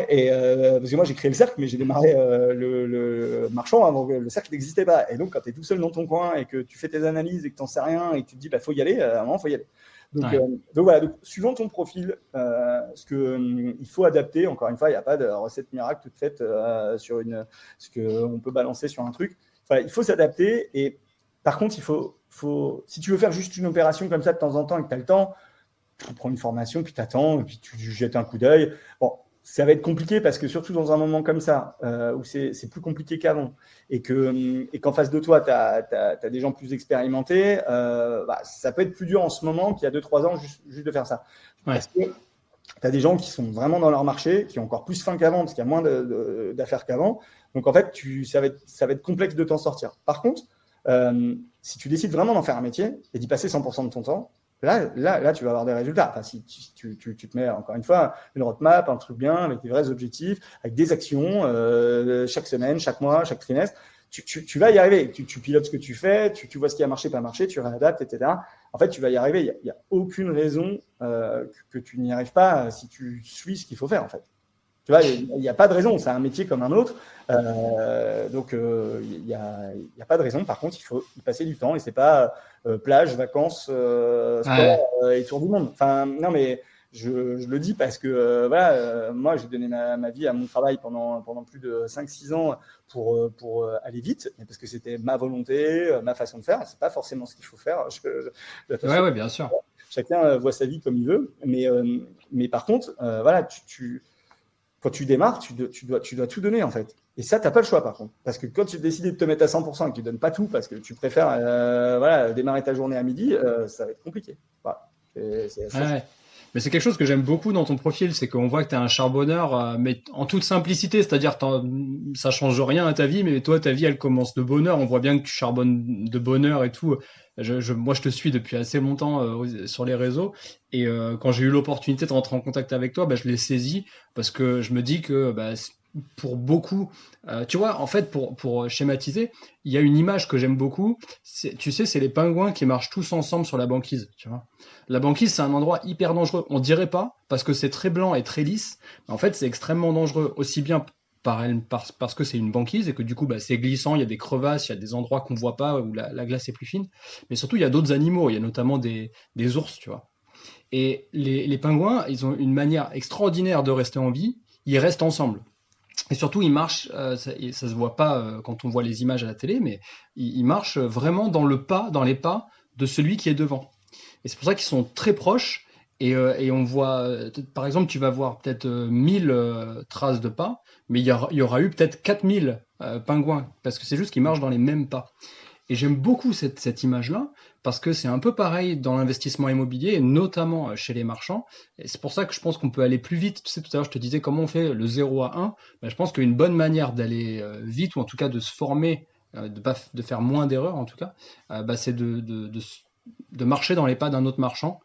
Et parce que moi, j'ai créé le cercle, mais j'ai démarré le marchand avant que le cercle n'existait pas. Et donc, quand tu es tout seul dans ton coin et que tu fais tes analyses et que tu n'en sais rien et que tu te dis, faut y aller, à un moment, il faut y aller. Donc voilà, donc, suivant ton profil, il faut adapter. Encore une fois, il n'y a pas de recette miracle toute faite sur ce qu'on peut balancer sur un truc. Enfin, il faut s'adapter. Et par contre, si tu veux faire juste une opération comme ça de temps en temps et que tu as le temps, tu prends une formation, puis tu attends, puis tu jettes un coup d'œil. Bon, ça va être compliqué parce que surtout dans un moment comme ça, où c'est plus compliqué qu'avant, et qu'en face de toi, tu as des gens plus expérimentés, ça peut être plus dur en ce moment qu'il y a 2-3 ans juste de faire ça. Parce que tu as des gens qui sont vraiment dans leur marché, qui ont encore plus faim qu'avant, parce qu'il y a moins d'affaires qu'avant. Donc en fait, ça va être complexe de t'en sortir. Par contre, si tu décides vraiment d'en faire un métier et d'y passer 100% de ton temps, Là, tu vas avoir des résultats. Enfin, si tu te mets, encore une fois, une roadmap, un truc bien, avec des vrais objectifs, avec des actions, chaque semaine, chaque mois, chaque trimestre, tu vas y arriver. Tu pilotes ce que tu fais, tu vois ce qui a marché, pas marché, tu réadaptes, etc. En fait, tu vas y arriver. Il n'y a aucune raison que tu n'y arrives pas si tu suis ce qu'il faut faire, en fait. Tu vois, il n'y a pas de raison. C'est un métier comme un autre. Donc, il n'y a pas de raison. Par contre, il faut y passer du temps et c'est pas plage, vacances, sport Ouais, et tour du monde. Enfin, non, mais je le dis parce que voilà, moi, j'ai donné ma vie à mon travail pendant plus de 5-6 ans pour aller vite, mais parce que c'était ma volonté, ma façon de faire. C'est pas forcément ce qu'il faut faire. ouais, Attention, ouais, bien sûr. chacun voit sa vie comme il veut. Mais par contre, voilà, quand tu démarres, tu dois tout donner en fait. Et ça, tu n'as pas le choix par contre. Parce que quand tu décides de te mettre à 100% et que tu ne donnes pas tout parce que tu préfères voilà, démarrer ta journée à midi, ça va être compliqué. Voilà. Ouais, ouais. Mais c'est quelque chose que j'aime beaucoup dans ton profil, c'est qu'on voit que tu es un charbonneur, mais en toute simplicité, c'est-à-dire ça change rien à ta vie, mais toi, ta vie, elle commence de bonne heure. On voit bien que tu charbonnes de bonne heure et tout. Moi, je te suis depuis assez longtemps sur les réseaux, et quand j'ai eu l'opportunité de rentrer en contact avec toi, bah, je l'ai saisi parce que je me dis que bah, pour beaucoup, tu vois, en fait, pour schématiser, il y a une image que j'aime beaucoup. Tu sais, c'est les pingouins qui marchent tous ensemble sur la banquise, tu vois. La banquise, c'est un endroit hyper dangereux. On dirait pas, parce que c'est très blanc et très lisse, mais en fait, c'est extrêmement dangereux, aussi bien parce que c'est une banquise et que du coup, bah, c'est glissant, il y a des crevasses, il y a des endroits qu'on voit pas où la glace est plus fine, mais surtout, il y a d'autres animaux, il y a notamment des ours, tu vois. Et les pingouins, ils ont une manière extraordinaire de rester en vie, ils restent ensemble. Et surtout, ils marchent, et ça se voit pas quand on voit les images à la télé, mais ils marchent vraiment dans les pas de celui qui est devant. Et c'est pour ça qu'ils sont très proches. Et on voit, par exemple, tu vas voir peut-être 1000 traces de pas, mais il y aura eu peut-être 4000 pingouins, parce que c'est juste qu'ils marchent dans les mêmes pas. Et j'aime beaucoup cette image-là, parce que c'est un peu pareil dans l'investissement immobilier, et notamment chez les marchands. Et c'est pour ça que je pense qu'on peut aller plus vite. Tu sais, tout à l'heure, je te disais comment on fait le 0 à 1. Ben, je pense qu'une bonne manière d'aller vite, ou en tout cas de se former, de faire moins d'erreurs en tout cas, bah, c'est de marcher dans les pas d'un autre marchand.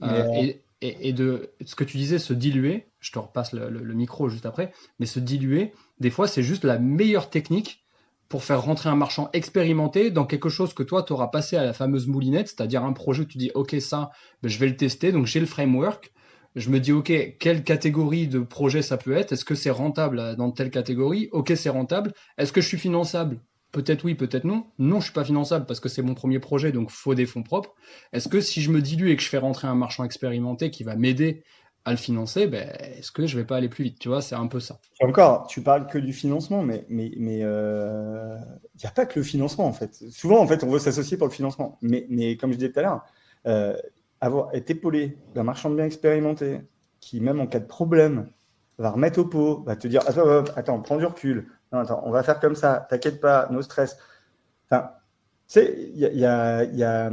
Mais Et de ce que tu disais, se diluer, je te repasse le micro juste après, mais se diluer, des fois, c'est juste la meilleure technique pour faire rentrer un marchand expérimenté dans quelque chose que toi, tu auras passé à la fameuse moulinette, c'est-à-dire un projet où tu dis, OK, ça, ben, je vais le tester, donc j'ai le framework. Je me dis, OK, quelle catégorie de projet ça peut être? Est-ce que c'est rentable dans telle catégorie? OK, c'est rentable. Est-ce que je suis finançable? Peut-être oui, peut-être non. Non, je suis pas finançable parce que c'est mon premier projet, donc faut des fonds propres. Est-ce que si je me dilue et que je fais rentrer un marchand expérimenté qui va m'aider à le financer, ben, est-ce que je vais pas aller plus vite? Tu vois, c'est un peu ça. encore, tu parles que du financement, mais il n'y a pas que le financement en fait. Souvent, en fait, on veut s'associer pour le financement. Mais comme je disais tout à l'heure, euh, être épaulé d'un marchand de biens expérimenté qui, même en cas de problème, va remettre au pot, va te dire attends, prends du recul. Non, attends, on va faire comme ça, t'inquiète pas, no stress. Enfin, tu sais, il y a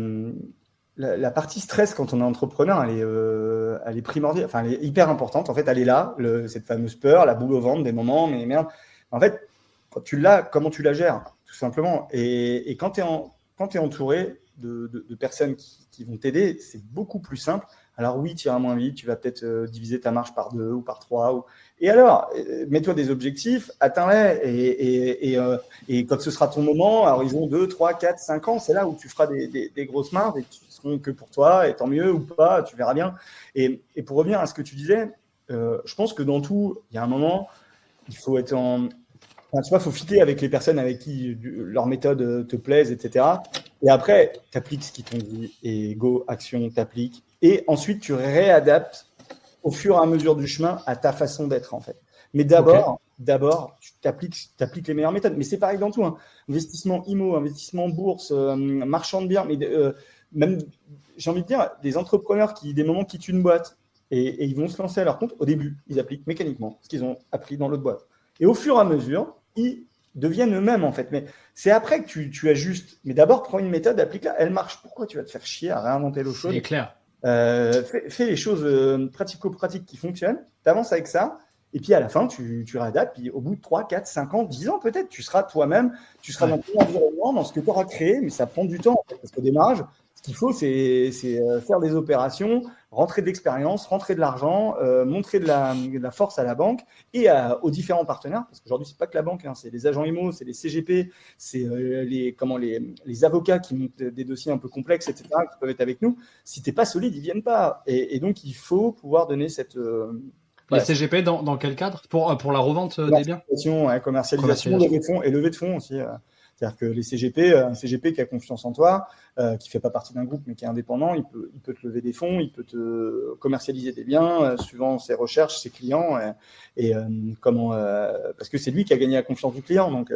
la partie stress quand on est entrepreneur, elle est primordiale, enfin, elle est hyper importante. En fait, elle est là, cette fameuse peur, la boule au ventre des moments, mais merde. En fait, quand tu l'as, comment tu la gères, tout simplement. Et quand tu es entouré de personnes qui vont t'aider, c'est beaucoup plus simple. Alors oui, tu iras moins vite, tu vas peut-être diviser ta marge par 2 ou par 3. Et alors, mets-toi des objectifs, atteins-les. Et quand ce sera ton moment, à horizon 2, 3, 4, 5 ans, c'est là où tu feras des grosses marges et qui seront que pour toi, et tant mieux ou pas, tu verras bien. Et pour revenir à ce que tu disais, je pense que dans tout, il y a un moment, il faut être en. Enfin, tu vois, il faut fitter avec les personnes avec qui leur méthode te plaise, etc. Et après, tu appliques ce qu'ils t'ont dit, et go, action, t'appliques. Et ensuite, tu réadaptes au fur et à mesure du chemin à ta façon d'être, en fait. Mais Ok. d'abord, tu appliques les meilleures méthodes. Mais c'est pareil dans tout. Hein. Investissement IMO, investissement bourse, marchand de biens, mais même, j'ai envie de dire, des entrepreneurs qui, des moments, quittent une boîte et ils vont se lancer à leur compte. Au début, ils appliquent mécaniquement ce qu'ils ont appris dans l'autre boîte. Et au fur et à mesure, ils deviennent eux-mêmes, en fait. Mais c'est après que tu ajustes. Mais d'abord, prends une méthode, applique-la. Elle marche. Pourquoi tu vas te faire chier à réinventer l'eau C'est chaude? clair. Fais les choses pratico-pratiques qui fonctionnent, tu avances avec ça, et puis à la fin, tu réadaptes, puis au bout de 3, 4, 5 ans, 10 ans peut-être, tu seras toi-même, tu seras Ouais. dans ton environnement, dans ce que tu auras créé, mais ça prend du temps, en fait, parce qu'au démarrage, ce qu'il faut, c'est faire des opérations, rentrer de l'expérience, rentrer de l'argent, montrer de la force à la banque et aux différents partenaires, parce qu'aujourd'hui, c'est pas que la banque, hein, c'est les agents IMO, c'est les CGP, c'est les avocats qui montent des dossiers un peu complexes, etc., qui peuvent être avec nous. Si tu n'es pas solide, ils ne viennent pas. Et donc, il faut pouvoir donner Les Voilà, CGP, dans quel cadre? Pour la revente des biens? commercialisation, levée de fonds et levée de fonds aussi. C'est-à-dire que les CGP, un CGP qui a confiance en toi, qui fait pas partie d'un groupe mais qui est indépendant, il peut te lever des fonds, il peut te commercialiser des biens suivant ses recherches, ses clients, parce que c'est lui qui a gagné la confiance du client. Donc,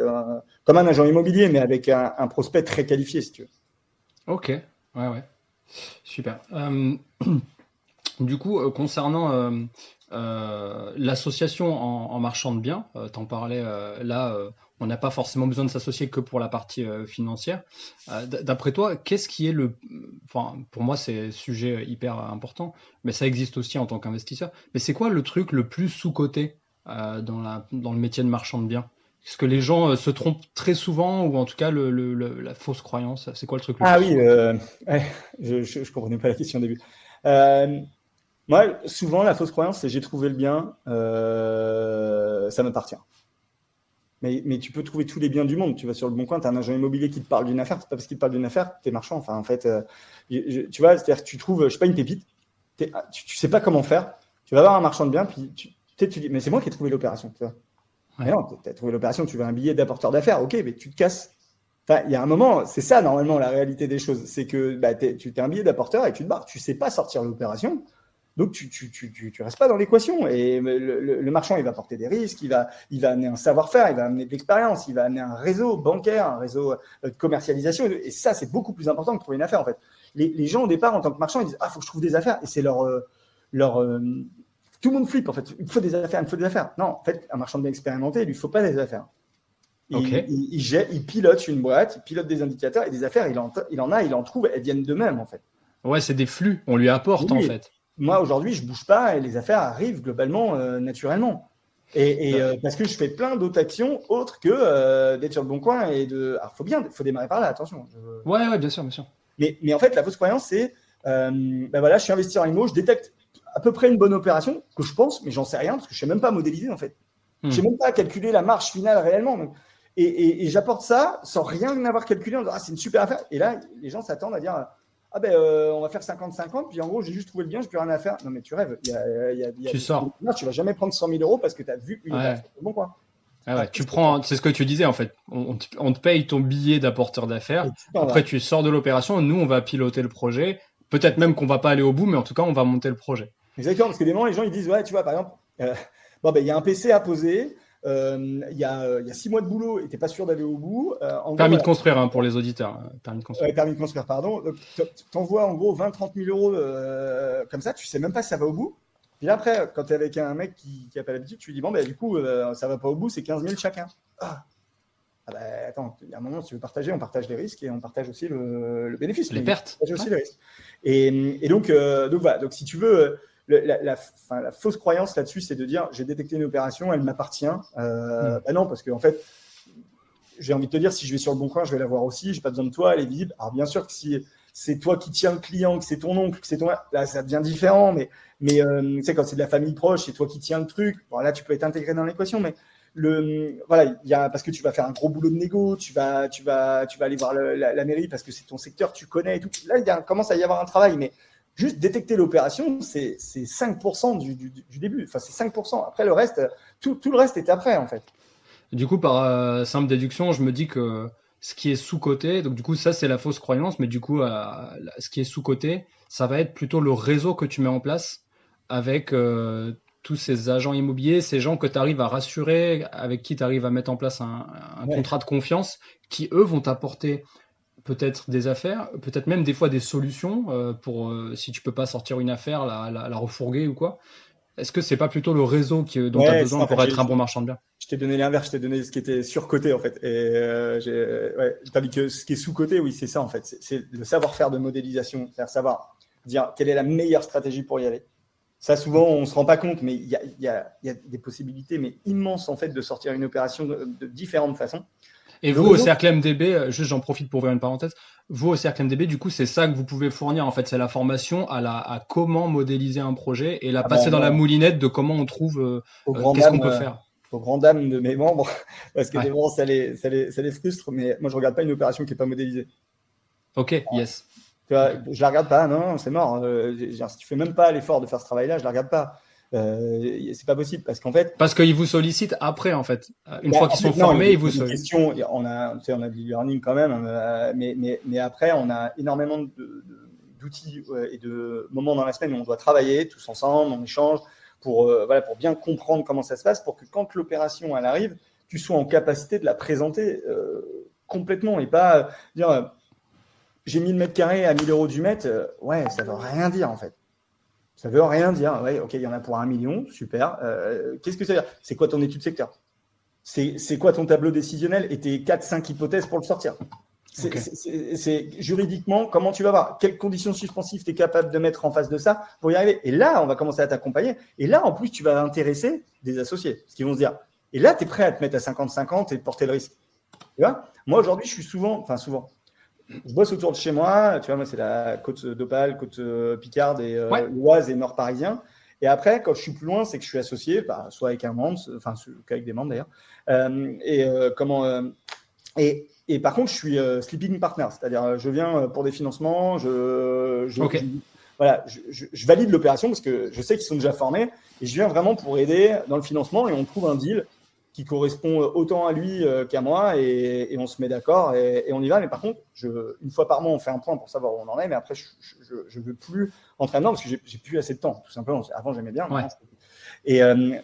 comme un agent immobilier, mais avec un prospect très qualifié, si tu veux. Ok, ouais, super. Du coup, concernant l'association en marchand de biens, t'en parlais là, on n'a pas forcément besoin de s'associer que pour la partie financière. D'après toi, qu'est-ce qui est enfin, pour moi, c'est un sujet hyper important, mais ça existe aussi en tant qu'investisseur. Mais c'est quoi le truc le plus sous-coté dans le métier de marchand de biens? Est-ce que les gens se trompent très souvent, ou en tout cas la fausse croyance? C'est quoi le truc le plus Ah oui, sous-coté? ouais, je comprenais pas la question au début. Euh, Moi, souvent, la fausse croyance, c'est j'ai trouvé le bien, ça m'appartient. Mais tu peux trouver tous les biens du monde. Tu vas sur le Bon Coin, tu as un agent immobilier qui te parle d'une affaire. C'est pas parce qu'il te parle d'une affaire que tu es marchand. Enfin, en fait, tu vois, c'est-à-dire que tu trouves, je sais pas, une pépite. Tu sais pas comment faire. Tu vas voir un marchand de biens, puis tu dis, mais c'est moi qui ai trouvé l'opération. Tu vois. Mais Ouais. non, tu as trouvé l'opération, tu veux un billet d'apporteur d'affaires. Ok, mais tu te casses. Enfin, il y a un moment, c'est ça normalement la réalité des choses. C'est que bah, tu es un billet d'apporteur et tu te barres. Tu sais pas sortir l'opération. Donc, tu restes pas dans l'équation. Et le marchand, il va porter des risques, il va amener un savoir-faire, il va amener de l'expérience, il va amener un réseau bancaire, un réseau de commercialisation. Et ça, c'est beaucoup plus important que de trouver une affaire, en fait. Les gens, au départ, en tant que marchand, ils disent, ah, faut que je trouve des affaires. Et c'est leur tout le monde flippe, en fait. Il me faut des affaires, il me faut des affaires. Non, en fait, un marchand de biens expérimenté, il lui faut pas des affaires. Ok. Il pilote une boîte, il pilote des indicateurs et des affaires, il en trouve, elles viennent d'eux-mêmes, en fait. Ouais, c'est des flux, on lui apporte en Oui, fait. moi aujourd'hui, je bouge pas et les affaires arrivent globalement naturellement. Parce que je fais plein d'autres actions autres que d'être sur le bon coin et de. Alors, faut démarrer par là, attention. Ouais, bien sûr, bien sûr. Mais en fait, la fausse croyance, c'est ben voilà, je suis investisseur IMO, je détecte à peu près une bonne opération que je pense, mais j'en sais rien parce que je sais même pas modéliser en fait. Je sais même pas calculer la marge finale réellement. Donc, et j'apporte ça sans rien avoir calculé en disant ah, c'est une super affaire. Et là, les gens s'attendent à dire ah ben on va faire 50-50, puis en gros j'ai juste trouvé le bien, j'ai plus rien à faire. Non mais tu rêves, il y a Tu sors. tu vas jamais prendre 100 000 euros parce que tu as vu une Ouais. opération. Bon quoi. Ah ouais, Après, tu prends, c'est ce que tu disais en fait. On te paye ton billet d'apporteur d'affaires. et tu t'en Après, vas. tu sors de l'opération. Nous, on va piloter le projet. Peut-être même qu'on va pas aller au bout, mais en tout cas, on va monter le projet. Exactement, parce que des moments, les gens ils disent ouais, tu vois, par exemple, bon, ben, il y a un PC à poser, il y a 6 mois de boulot et tu n'es pas sûr d'aller au bout. En gros, Permis de voilà, construire hein, pour les auditeurs. Permis de construire. permis de construire, pardon. Donc, tu envoies en gros 20-30 000 euros comme ça, tu sais même pas si ça va au bout. Puis là, après, quand tu es avec un mec qui n'a pas l'habitude, tu lui dis bon, ben, du coup, ça va pas au bout, c'est 15 000 chacun. Ah ben, attends, il y a un moment, si tu veux partager, on partage les risques et on partage aussi le bénéfice. Les Mais pertes. on partage aussi Ouais. les risques. Et donc voilà. Donc si tu veux, la fausse croyance là-dessus, c'est de dire j'ai détecté une opération, elle m'appartient. Ben non, parce qu'en fait, j'ai envie de te dire, si je vais sur le Bon Coin, je vais la voir aussi. J'ai pas besoin de toi, elle est visible. Alors bien sûr que si c'est toi qui tiens le client, que c'est ton oncle, que c'est ton là, ça devient différent. Mais tu sais, quand c'est de la famille proche, c'est toi qui tiens le truc. Bon, là, tu peux être intégré dans l'équation, mais voilà, parce que tu vas faire un gros boulot de négo, tu vas aller voir la mairie parce que c'est ton secteur, tu connais et tout. Là, commence à y avoir un travail, mais juste détecter l'opération, c'est 5% du début. Enfin, c'est 5%. Après, le reste, tout le reste est après, en fait. Du coup, par simple déduction, je me dis que ce qui est sous-coté, donc du coup, ça c'est la fausse croyance, mais du coup, ce qui est sous-coté, ça va être plutôt le réseau que tu mets en place avec tous ces agents immobiliers, ces gens que tu arrives à rassurer, avec qui tu arrives à mettre en place un Ouais. contrat de confiance, qui eux vont t'apporter peut-être des affaires, peut-être même des fois des solutions pour si tu peux pas sortir une affaire, la refourguer ou quoi. Est-ce que c'est pas plutôt le réseau dont tu as Ouais, besoin en fait, pour être un bon marchand de biens? je t'ai donné l'inverse, je t'ai donné ce qui était surcoté en fait. Et ouais, tandis que ce qui est sous-coté, oui, c'est ça en fait. C'est le savoir-faire de modélisation, c'est-à-dire savoir dire quelle est la meilleure stratégie pour y aller. Ça, souvent, on ne se rend pas compte, mais il y a des possibilités mais immenses en fait de sortir une opération de différentes façons. Et Le vous, au réseau, cercle MDB, juste j'en profite pour ouvrir une parenthèse, vous, au cercle MDB, du coup, c'est ça que vous pouvez fournir, en fait, c'est la formation à comment modéliser un projet et la ah ben, passer dans la moi, moulinette de comment on trouve, aux grandes qu'est-ce qu'on dames, peut faire. aux grandes dames de mes membres, parce que des Ouais, moments, ça les frustre, mais moi, je ne regarde pas une opération qui n'est pas modélisée. ok, yes. Tu vois, je la regarde pas, non, c'est mort. Si tu fais même pas l'effort de faire ce travail-là, je la regarde pas. c'est pas possible parce qu'en fait, Parce qu'ils vous sollicitent après, en fait. Une fois en qu'ils fait, sont non, formés, ils il vous y a des sollicitent. questions, tu sais, on a du learning quand même, mais après, on a énormément d'outils et de moments dans la semaine où on doit travailler tous ensemble, on échange voilà, pour bien comprendre comment ça se passe, pour que quand l'opération elle arrive, tu sois en capacité de la présenter complètement et pas dire j'ai 1000 mètres carrés à 1000 euros du mètre, ouais, ça veut rien dire en fait. Ça veut rien dire. Ouais, ok, il y en a pour 1 million, super. Qu'est-ce que ça veut dire? C'est quoi ton étude secteur? C'est quoi ton tableau décisionnel et tes 4-5 hypothèses pour le sortir? Ok. C'est juridiquement, comment tu vas voir? Quelles conditions suspensives tu es capable de mettre en face de ça pour y arriver? Et là, on va commencer à t'accompagner. Et là, en plus, tu vas intéresser des associés. Parce qu'ils vont se dire, et là, tu es prêt à te mettre à 50-50 et porter le risque. Tu vois? Moi, aujourd'hui, je suis souvent, je bosse autour de chez moi. Tu vois, moi, c'est la côte d'Opale, côte Picarde et Ouais. l'Oise et Nord parisien. Et après, quand je suis plus loin, c'est que je suis associé, soit avec un membre, enfin, qu'avec des membres d'ailleurs. Et par contre, je suis sleeping partner, c'est-à-dire je viens pour des financements, Ok. voilà, je valide l'opération parce que je sais qu'ils sont déjà formés et je viens vraiment pour aider dans le financement et on trouve un deal qui correspond autant à lui qu'à moi et on se met d'accord et on y va. Mais par contre, une fois par mois, on fait un point pour savoir où on en est. Mais après, je veux plus entrer dedans parce que j'ai plus assez de temps, tout simplement. Avant, j'aimais bien. Ouais.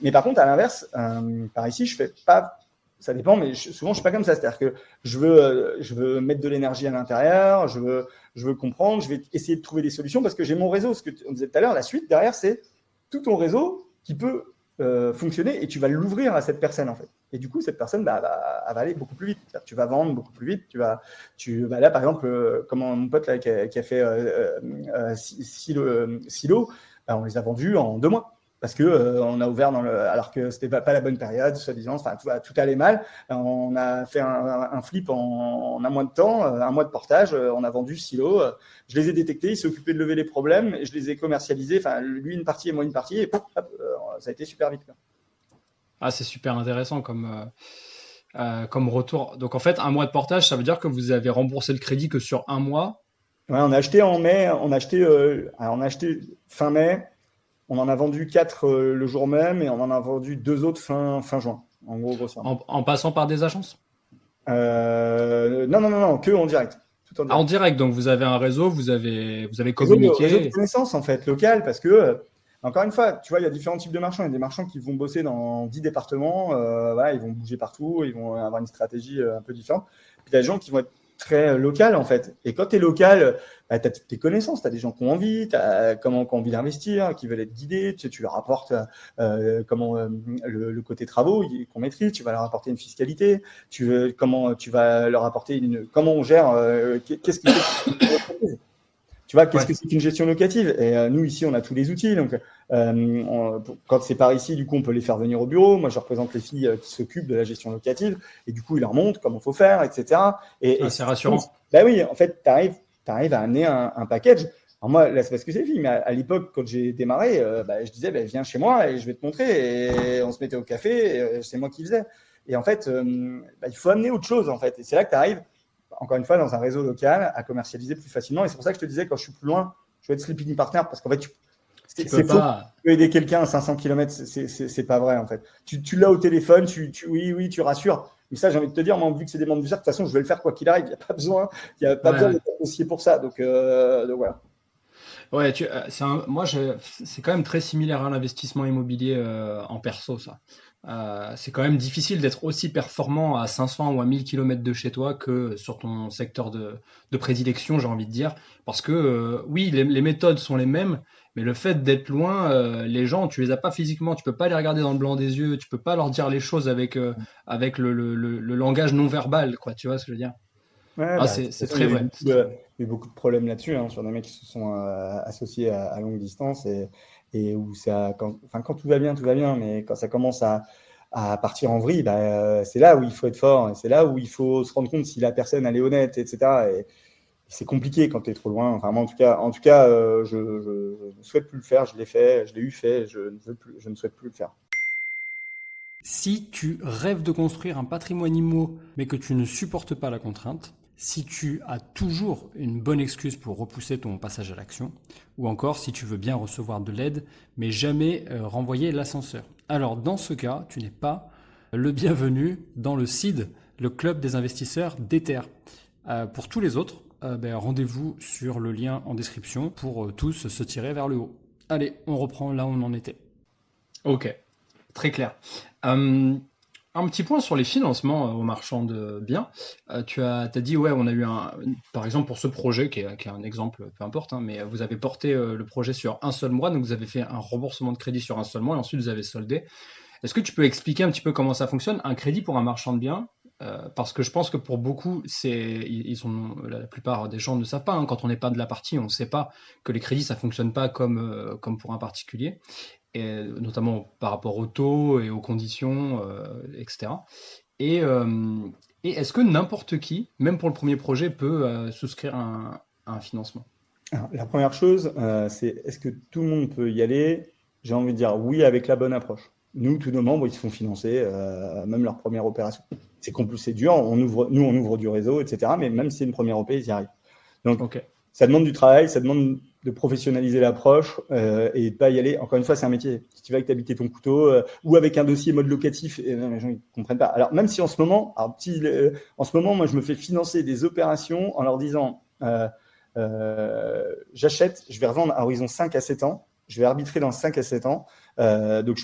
Mais par contre, à l'inverse, par ici, je fais pas. Ça dépend, mais souvent, je suis pas comme ça. C'est-à-dire que je veux mettre de l'énergie à l'intérieur, je veux comprendre, je vais essayer de trouver des solutions parce que j'ai mon réseau. Ce que on disait tout à l'heure, la suite derrière, c'est tout ton réseau qui peut fonctionner et tu vas l'ouvrir à cette personne en fait. Et du coup, cette personne, elle va aller beaucoup plus vite. Tu vas vendre beaucoup plus vite. Là, par exemple, comme mon pote là, qui a fait Silo, on les a vendus en 2 mois. Parce que on a ouvert alors que c'était pas la bonne période, soi-disant, enfin tout allait mal. On a fait un flip en un mois de temps, un mois de portage. On a vendu Silo. Je les ai détectés, il s'est occupé de lever les problèmes, et je les ai commercialisés. Enfin, lui une partie et moi une partie, et hop, ça a été super vite. Quoi. Ah, c'est super intéressant comme retour. Donc, en fait, un mois de portage, ça veut dire que vous avez remboursé le crédit que sur un mois. Ouais, on a acheté en mai, on a acheté fin mai. On en a vendu 4 le jour même, et on en a vendu 2 autres fin juin. En gros, grossièrement. En passant par des agences? Non, que en direct. Tout en Ah, en direct. direct, donc vous avez un réseau, vous avez Réseau de communiqué. connaissances, en fait, local, parce que, encore une fois, tu vois, il y a différents types de marchands. Il y a des marchands qui vont bosser dans 10 départements, voilà, ils vont bouger partout, ils vont avoir une stratégie un peu différente. Puis, tu as des gens qui vont être très locales, en fait. Et quand tu es local, bah, tu as tes connaissances, tu as des gens qui ont envie, qui ont envie d'investir, qui veulent être guidés, tu leur apportes le côté travaux qu'on maîtrise, tu vas leur apporter une fiscalité, comment tu vas leur apporter comment on gère, qu'est-ce que c'est tu vois, qu'est-ce Ouais. que c'est qu'une gestion locative? Et nous, ici, on a tous les outils. Donc, quand c'est par ici, du coup, on peut les faire venir au bureau. Moi, je représente les filles qui s'occupent de la gestion locative. Et du coup, ils leur montrent comment il faut faire, etc. Ah, c'est rassurant. Bah oui, en fait, tu arrives à amener un package. Alors moi, là, c'est parce que c'est les filles, mais à l'époque, quand j'ai démarré, je disais, viens chez moi et je vais te montrer. Et on se mettait au café, c'est moi qui faisais. Et en fait, il faut amener autre chose, en fait. Et c'est là que tu arrives encore une fois, dans un réseau local, à commercialiser plus facilement. Et c'est pour ça que je te disais, quand je suis plus loin, je vais être sleeping partner parce qu'en fait, Tu c'est peux faux. pas. Tu peux aider quelqu'un à 500 km, c'est pas vrai en fait. Tu l'as au téléphone, oui, tu rassures. Mais ça, j'ai envie de te dire, moi, vu que c'est des membres du cercle, de toute façon, je vais le faire quoi qu'il arrive. Il n'y a pas besoin, Ouais, ouais. d'être associé pour ça. Donc voilà. Ouais, moi, c'est quand même très similaire à l'investissement immobilier en perso, ça. C'est quand même difficile d'être aussi performant à 500 ou à 1000 kilomètres de chez toi que sur ton secteur de prédilection, j'ai envie de dire. Parce que oui, les méthodes sont les mêmes, mais le fait d'être loin, les gens, tu les as pas physiquement, tu peux pas les regarder dans le blanc des yeux, tu peux pas leur dire les choses avec le langage non verbal, quoi. Tu vois ce que je veux dire? Ouais, Ah, bah, de toute c'est façon, il très y a eu vrai. beaucoup de, il y a eu beaucoup de problèmes là-dessus, hein, sur des mecs qui se sont associés à longue distance et où quand tout va bien, tout va bien, mais quand ça commence à partir en vrille, c'est là où il faut être fort, et c'est là où il faut se rendre compte si la personne elle est honnête, etc. Et c'est compliqué quand tu es trop loin. Enfin, moi, en tout cas, je ne souhaite plus le faire. Je l'ai fait, je l'ai eu fait. Je ne souhaite plus le faire. Si tu rêves de construire un patrimoine immo, mais que tu ne supportes pas la contrainte, si tu as toujours une bonne excuse pour repousser ton passage à l'action, ou encore si tu veux bien recevoir de l'aide, mais jamais renvoyer l'ascenseur. Alors dans ce cas, tu n'es pas le bienvenu dans le CID, le club des investisseurs d'Ether. Pour tous les autres, rendez-vous sur le lien en description pour tous se tirer vers le haut. Allez, on reprend là où on en était. Ok, très clair. Un petit point sur les financements aux marchands de biens. Tu as dit, ouais, on a eu par exemple pour ce projet, qui est un exemple, peu importe, hein, mais vous avez porté le projet sur un seul mois, donc vous avez fait un remboursement de crédit sur un seul mois, et ensuite vous avez soldé. Est-ce que tu peux expliquer un petit peu comment ça fonctionne, un crédit pour un marchand de biens? Parce que je pense que pour beaucoup, la plupart des gens ne savent pas, hein, quand on n'est pas de la partie, on ne sait pas que les crédits, ça ne fonctionne pas comme pour un particulier, et notamment par rapport aux taux et aux conditions, etc. Et, est-ce que n'importe qui, même pour le premier projet, peut souscrire à un financement? Alors, la première chose, c'est est-ce que tout le monde peut y aller? J'ai envie de dire oui avec la bonne approche. Nous, tous nos membres, ils se font financer, même leur première opération. C'est dur, on ouvre du réseau, etc. Mais même si c'est une première OP, ils y arrivent. Donc, ça demande du travail, ça demande de professionnaliser l'approche et de ne pas y aller. Encore une fois, c'est un métier. Si tu vas avec t'habiter ton couteau ou avec un dossier mode locatif, les gens ne comprennent pas. Alors, même si en ce moment, moi, je me fais financer des opérations en leur disant j'achète, je vais revendre à horizon 5 à 7 ans, je vais arbitrer dans 5 à 7 ans. Donc,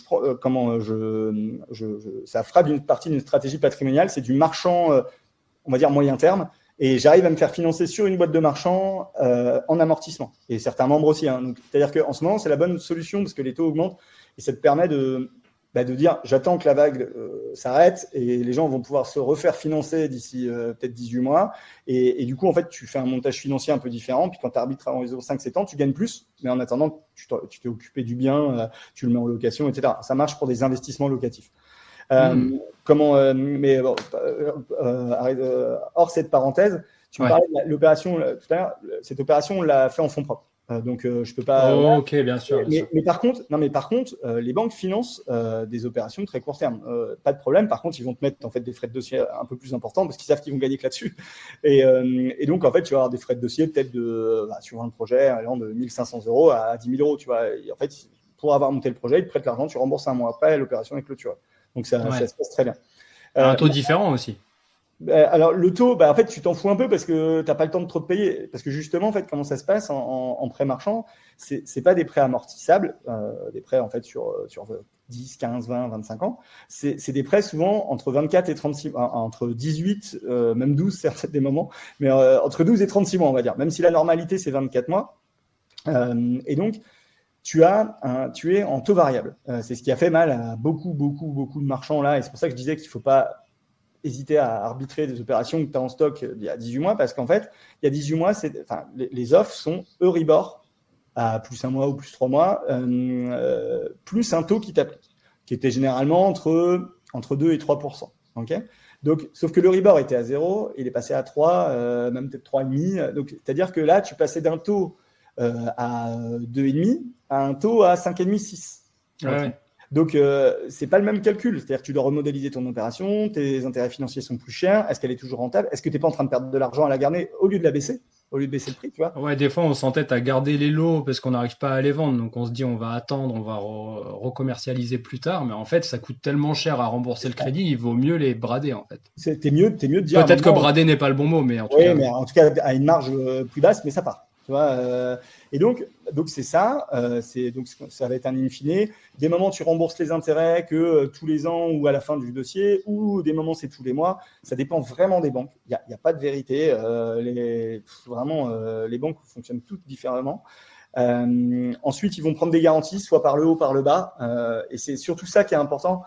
ça fera partie d'une stratégie patrimoniale. C'est du marchand, on va dire, moyen terme. Et j'arrive à me faire financer sur une boîte de marchand en amortissement. Et certains membres aussi. Hein. C'est-à-dire qu'en ce moment, c'est la bonne solution parce que les taux augmentent. Et ça te permet de dire j'attends que la vague s'arrête et les gens vont pouvoir se refaire financer d'ici peut-être 18 mois. Et du coup, en fait, tu fais un montage financier un peu différent. Puis quand tu arbitres en réseau 5-7 ans, tu gagnes plus. Mais en attendant, tu t'es occupé du bien, tu le mets en location, etc. Ça marche pour des investissements locatifs. Hors cette parenthèse, tu me parlais de l'opération tout à l'heure. Cette opération, on l'a fait en fonds propres. Donc, je peux pas. Ok, bien sûr. Mais par contre, les banques financent des opérations de très court terme. Pas de problème. Par contre, ils vont te mettre en fait des frais de dossier un peu plus importants parce qu'ils savent qu'ils vont gagner que là-dessus. Et donc, en fait, tu vas avoir des frais de dossier peut-être suivant le projet, allant de 1 500 € à 10 000 €. Tu vois. Et en fait, pour avoir monté le projet, ils te prêtent l'argent, tu rembourses un mois après, l'opération est clôturée. Donc, ça se passe très bien. Un taux différent aussi. Alors, le taux, en fait, tu t'en fous un peu parce que tu n'as pas le temps de trop te payer. Parce que justement, en fait, comment ça se passe en prêt marchand, c'est pas des prêts amortissables, des prêts en fait sur 10, 15, 20, 25 ans. C'est des prêts souvent entre 24 et 36, entre 18, même 12, certes, des moments, mais entre 12 et 36 mois, on va dire. Même si la normalité, c'est 24 mois. Et donc, tu es en taux variable. C'est ce qui a fait mal à beaucoup de marchands là. Et c'est pour ça que je disais qu'il ne faut pas hésiter à arbitrer des opérations que tu as en stock il y a 18 mois, parce qu'en fait, il y a 18 mois, les offres sont Euribor à plus 1 mois ou plus 3 mois, plus un taux qui t'applique, qui était généralement entre 2 et 3%. Okay, donc, sauf que l'Euribor était à 0, il est passé à 3, même peut-être 3,5. Donc, c'est-à-dire que là, tu passais d'un taux à 2,5 à un taux à 5,5, 6. Okay. Ouais. Donc, c'est pas le même calcul. C'est-à-dire que tu dois remodéliser ton opération, tes intérêts financiers sont plus chers. Est-ce qu'elle est toujours rentable? Est-ce que tu n'es pas en train de perdre de l'argent à la garder au lieu de la baisser, au lieu de baisser le prix, tu vois? Ouais, des fois, on s'entête à garder les lots parce qu'on n'arrive pas à les vendre. Donc, on se dit, on va attendre, on va recommercialiser plus tard. Mais en fait, ça coûte tellement cher à rembourser le crédit, il vaut mieux les brader, en fait. T'es mieux de dire. Peut-être que brader n'est pas le bon mot, mais en tout cas. Oui, mais en tout cas, à une marge plus basse, mais ça part. Tu vois, et donc c'est ça. Donc ça va être un in fine. Des moments, tu rembourses les intérêts que tous les ans ou à la fin du dossier, ou des moments, c'est tous les mois. Ça dépend vraiment des banques. Il n'y a pas de vérité. Les banques fonctionnent toutes différemment. Ensuite, ils vont prendre des garanties, soit par le haut, par le bas. Et c'est surtout ça qui est important.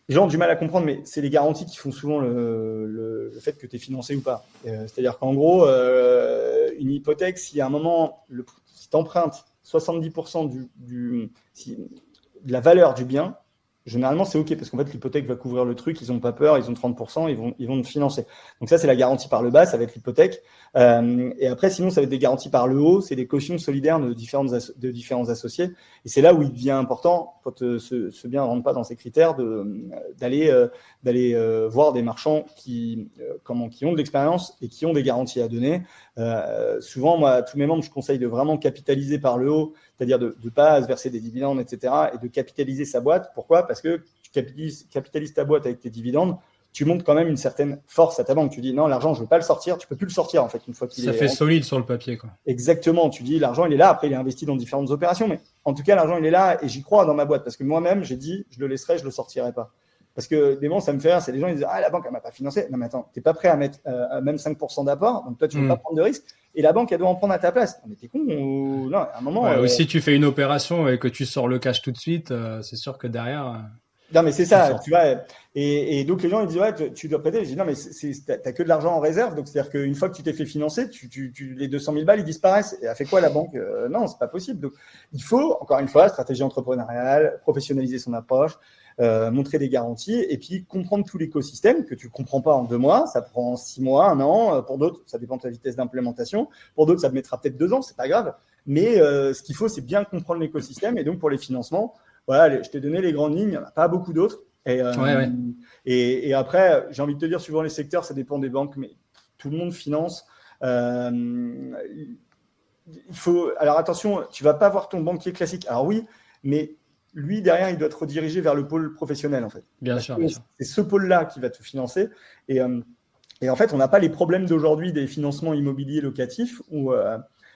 Les gens ont du mal à comprendre, mais c'est les garanties qui font souvent le fait que tu es financé ou pas. C'est-à-dire qu'en gros, une hypothèque, si à un moment, si tu empruntes 70% de la valeur du bien, généralement, c'est OK parce qu'en fait, l'hypothèque va couvrir le truc, ils n'ont pas peur, ils ont 30%, ils vont te financer. Donc ça, c'est la garantie par le bas, ça va être l'hypothèque. Et après, sinon, ça va être des garanties par le haut, c'est des cautions solidaires de différents associés. Et c'est là où il devient important, quand ce bien ne rentre pas dans ces critères, d'aller voir des marchands qui ont de l'expérience et qui ont des garanties à donner. Souvent, moi, à tous mes membres, je conseille de vraiment capitaliser par le haut, c'est-à-dire de ne pas se verser des dividendes, etc., et de capitaliser sa boîte. Pourquoi ? Parce que tu capitalises ta boîte avec tes dividendes, tu montres quand même une certaine force à ta banque. Tu dis non, l'argent, je ne veux pas le sortir. Tu ne peux plus le sortir, en fait, une fois qu'il est… Ça fait solide sur le papier, quoi. Exactement. Tu dis l'argent, il est là. Après, il est investi dans différentes opérations. Mais en tout cas, l'argent, il est là et j'y crois dans ma boîte. Parce que moi-même, j'ai dit, je le laisserai, je ne le sortirai pas. Parce que des moments, ça me fait rire. C'est des gens qui disent la banque, elle ne m'a pas financé. Non, mais attends, tu n'es pas prêt à mettre même 5% d'apport. Donc, toi, tu ne veux pas prendre de risque. Et la banque, elle doit en prendre à ta place. Non, mais t'es con ou… Non, à un moment. Ou si tu fais une opération et que tu sors le cash tout de suite, c'est sûr que derrière. Non, mais c'est ça, tu vois. Et donc, les gens, ils disent, ouais, tu dois prêter. Je dis, non, mais t'as que de l'argent en réserve. Donc, c'est-à-dire qu'une fois que tu t'es fait financer, les 200 000 balles, ils disparaissent. Et elle fait quoi, la banque ? Non, c'est pas possible. Donc, il faut, encore une fois, stratégie entrepreneuriale, professionnaliser son approche, montrer des garanties et puis comprendre tout l'écosystème que tu comprends pas en 2 mois. Ça prend 6 mois, 1 an. Pour d'autres, ça dépend de ta vitesse d'implémentation. Pour d'autres, ça te mettra peut-être 2 ans. C'est pas grave. Mais ce qu'il faut, c'est bien comprendre l'écosystème. Et donc, pour les financements, voilà, je t'ai donné les grandes lignes, il n'y en a pas beaucoup d'autres. Et après, j'ai envie de te dire, suivant les secteurs, ça dépend des banques, mais tout le monde finance. Alors attention, tu ne vas pas voir ton banquier classique. Alors oui, mais lui, derrière, il doit te rediriger vers le pôle professionnel, en fait. Bien sûr. C'est ce pôle-là qui va te financer. Et en fait, on n'a pas les problèmes d'aujourd'hui des financements immobiliers locatifs où…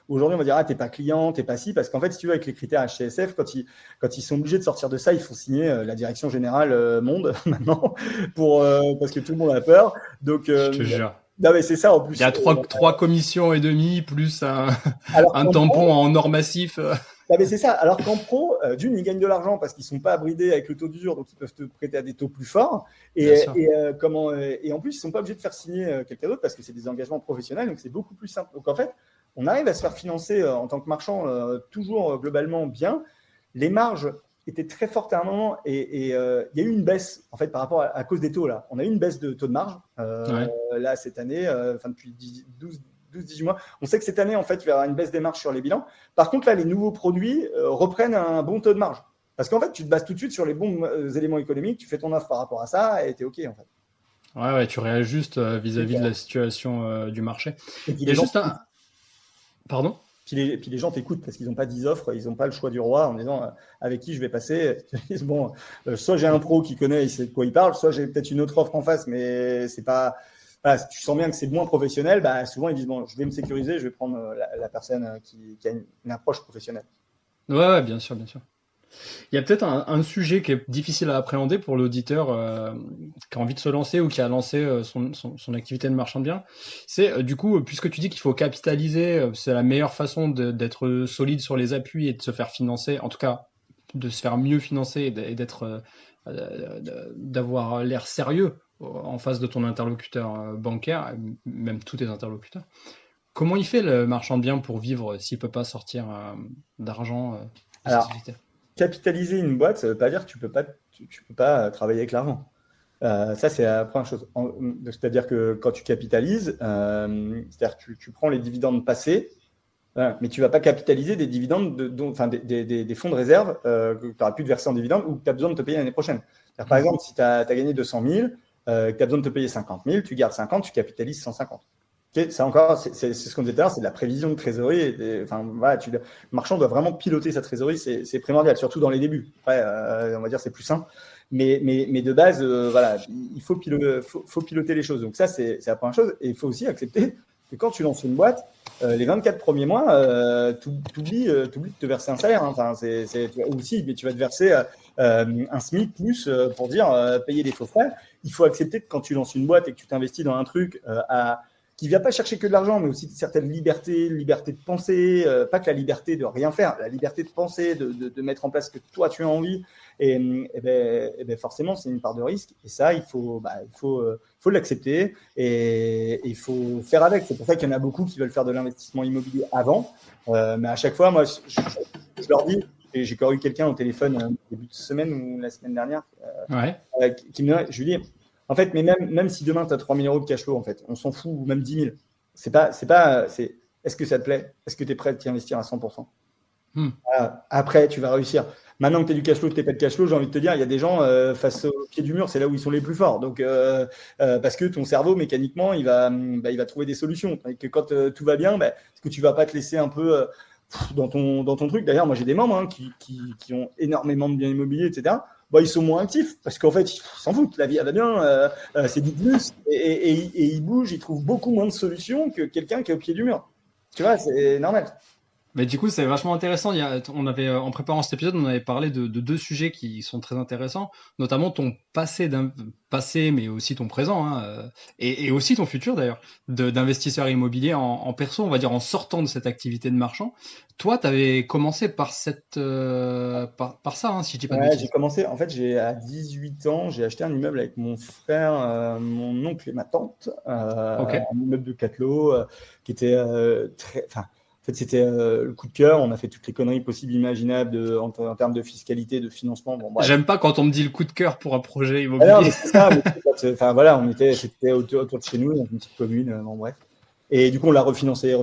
Aujourd'hui, on va dire, t'es pas client, t'es pas si, parce qu'en fait, si tu veux, avec les critères HCSF, quand ils sont obligés de sortir de ça, il faut signer la direction générale monde maintenant, parce que tout le monde a peur. Donc, je te jure. Non, mais c'est ça, en plus. Il y a 3 commissions et demie, plus un tampon en or massif. Non, mais c'est ça. Alors qu'en pro, d'une, ils gagnent de l'argent parce qu'ils ne sont pas abridés avec le taux d'usure, donc ils peuvent te prêter à des taux plus forts. Et en plus, ils ne sont pas obligés de faire signer quelqu'un d'autre parce que c'est des engagements professionnels, donc c'est beaucoup plus simple. Donc en fait, on arrive à se faire financer en tant que marchand toujours globalement bien. Les marges étaient très fortes à un moment et il y a eu une baisse en fait par rapport à cause des taux là. On a eu une baisse de taux de marge là cette année, depuis 12-18 mois. On sait que cette année en fait il va y avoir une baisse des marges sur les bilans. Par contre là les nouveaux produits reprennent un bon taux de marge parce qu'en fait tu te bases tout de suite sur les bons éléments économiques, tu fais ton offre par rapport à ça et t'es OK en fait. Ouais, tu réajustes vis-à-vis de la situation du marché. Il y a juste un… Pardon ? Puis les gens t'écoutent parce qu'ils n'ont pas 10 offres, ils n'ont pas le choix du roi en disant avec qui je vais passer. Bon, soit j'ai un pro qui connaît, il sait de quoi il parle, soit j'ai peut-être une autre offre en face, mais c'est pas. Voilà, tu sens bien que c'est moins professionnel. Souvent ils disent bon, je vais me sécuriser, je vais prendre la personne qui a une approche professionnelle. Ouais, bien sûr. Il y a peut-être un sujet qui est difficile à appréhender pour l'auditeur qui a envie de se lancer ou qui a lancé son activité de marchand de biens. C'est du coup, puisque tu dis qu'il faut capitaliser, c'est la meilleure façon d'être solide sur les appuis et de se faire financer, en tout cas de se faire mieux financer et d'avoir l'air sérieux en face de ton interlocuteur bancaire, même tous tes interlocuteurs. Comment il fait le marchand de biens pour vivre s'il ne peut pas sortir d'argent de sa société ? Capitaliser une boîte, ça ne veut pas dire que tu peux pas travailler avec l'argent. Ça, c'est la première chose. C'est-à-dire que quand tu capitalises, c'est-à-dire que tu prends les dividendes passés, mais tu ne vas pas capitaliser des dividendes, des fonds de réserve que tu n'auras plus de verser en dividendes ou que tu as besoin de te payer l'année prochaine. Par exemple, si tu as gagné 200 000, que tu as besoin de te payer 50 000, tu gardes 50, tu capitalises 150. Okay, c'est ce qu'on disait tout à l'heure, c'est de la prévision de trésorerie. Le marchand doit vraiment piloter sa trésorerie, c'est primordial, surtout dans les débuts. Après, on va dire c'est plus simple, mais de base, il faut piloter les choses. Donc ça, c'est la première chose. Et il faut aussi accepter que quand tu lances une boîte, les 24 premiers mois, tu oublies de te verser un salaire. Aussi, mais tu vas te verser un SMIC plus pour dire payer les faux frais. Il faut accepter que quand tu lances une boîte et que tu t'investis dans un truc qui ne vient pas chercher que de l'argent, mais aussi de certaines liberté de penser, pas que la liberté de rien faire, la liberté de penser, de mettre en place ce que toi tu as envie. Et forcément, c'est une part de risque. Et ça, il faut l'accepter et il faut faire avec. C'est pour ça qu'il y en a beaucoup qui veulent faire de l'investissement immobilier avant. Mais à chaque fois, moi, je leur dis, j'ai encore eu quelqu'un au téléphone début de semaine ou la semaine dernière Ouais. qui je lui dis, en fait, mais même si demain tu as 3 000 € de cash flow, en fait, on s'en fout, ou même 10 000. Est-ce que ça te plaît? Est-ce que tu es prêt à t'y investir à 100%? Voilà. Après, tu vas réussir. Maintenant que tu as du cash flow, que tu n'as pas de cash flow, j'ai envie de te dire, il y a des gens face au pied du mur, c'est là où ils sont les plus forts. Donc, parce que ton cerveau, mécaniquement, il va trouver des solutions. Et que quand tout va bien, est-ce que tu ne vas pas te laisser un peu dans ton truc? D'ailleurs, moi, j'ai des membres qui ont énormément de biens immobiliers, etc. Ils sont moins actifs parce qu'en fait, ils s'en foutent. La vie, elle va bien, c'est du plus. Et ils bougent, ils trouvent beaucoup moins de solutions que quelqu'un qui est au pied du mur. Tu vois, c'est normal. Mais du coup, c'est vachement intéressant. On avait, en préparant cet épisode, on avait parlé de deux sujets qui sont très intéressants, notamment ton passé, mais aussi ton présent, hein, et aussi ton futur d'ailleurs, d'investisseur immobilier en perso, on va dire en sortant de cette activité de marchand. Toi, tu avais commencé par par ça, hein, si je dis pas de Ouais, j'ai bêtises. commencé. En fait, à 18 ans, j'ai acheté un immeuble avec mon frère, mon oncle et ma tante. Ok. Un immeuble de 4 lots qui était très. Enfin, en fait, c'était le coup de cœur. On a fait toutes les conneries possibles, imaginables en termes de fiscalité, de financement. Bon, bref. J'aime pas quand on me dit le coup de cœur pour un projet Ah non, immobilier. mais c'est ça. Enfin, voilà, c'était autour de chez nous, dans une petite commune. Bon, bref. Et du coup, on l'a refinancé,